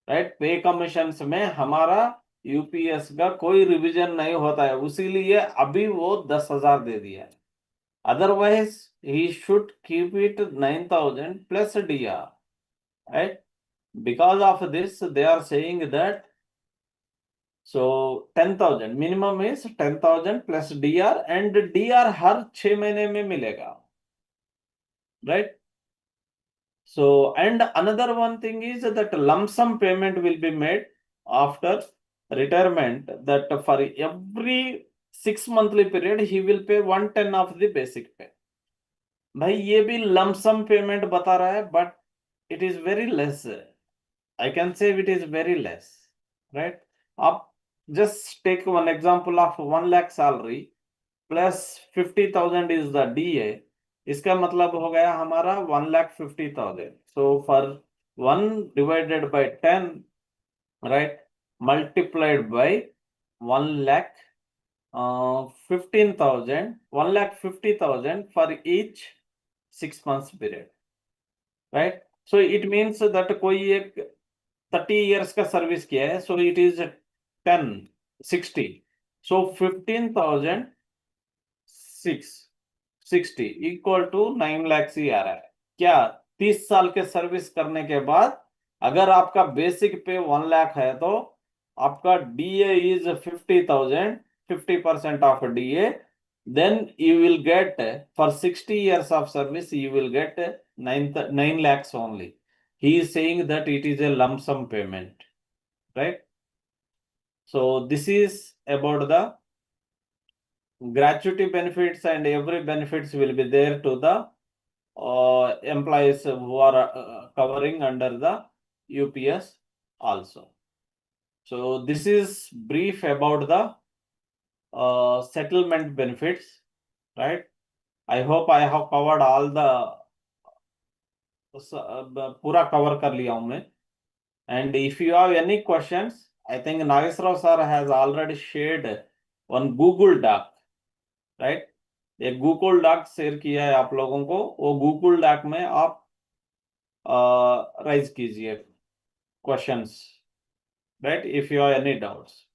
right. Pay commissions में हमारा यूपीएस का कोई रिवीजन नहीं होता है, उसीलिए अभी वो 10,000 दे दिया है. Otherwise, he should keep it 9,000 plus DR, right? Because of this, they are saying that so 10,000 minimum is 10,000 plus DR, and DR हर 6 महीने में मिलेगा, right? So, and another one thing is that lump sum payment will be made after retirement, that for every 6 monthly period he will pay 1/10 of the basic pay. भाई ये भी lump sum payment बता रहा है, but it is very less. I can say it is very less, right. आप just take one example of 1 lakh salary plus 50,000 is the DA. इसका मतलब हो गया हमारा 1,50,000. So for 1 divided by 10, right, multiplied by 1 lakh 15,000, 1,50,000 for each 6 months period, right? So it means that कोई एक 30 years का service किया है, so it is 10 60, so 15,660 equal to 9 lakh ही आ रहा है. क्या 30 साल के सर्विस करने के बाद अगर आपका बेसिक पे 1 लाख है तो आपका DA is 50,000, 50% of DA, then you will get for 60 years of service, you will get 9 lakhs only. He is saying that it is a lump sum payment, right? So this is about the gratuity benefits, and every benefits will be there to the employees who are covering under the UPS also. So this is brief about the settlement benefits, right? I hope I have covered all the पूरा cover कर लिया हूं मैं. And if you have any questions, I think Nagesrao sir has already shared on Google Doc, right? एक Google Doc share किया है आप लोगों को, वो Google Doc में आप राइज कीजिए questions, right? If you have any doubts.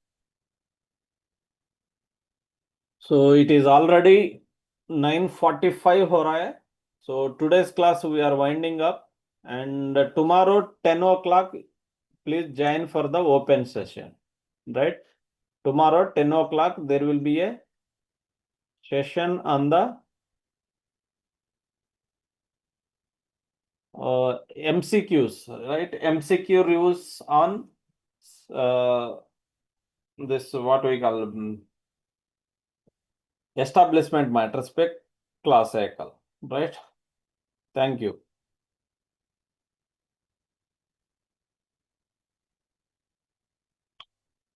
So it is already 9:45 हो रहा है. So today's class we are winding up, and tomorrow 10 o'clock please join for the open session, right? Tomorrow 10 o'clock there will be a session on the MCQs, right? MCQ reviews on this what we call establishment matters पे class है कल, right? Thank you.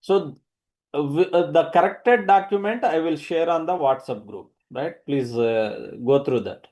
So the corrected document I will share on the WhatsApp group, right? Please go through that.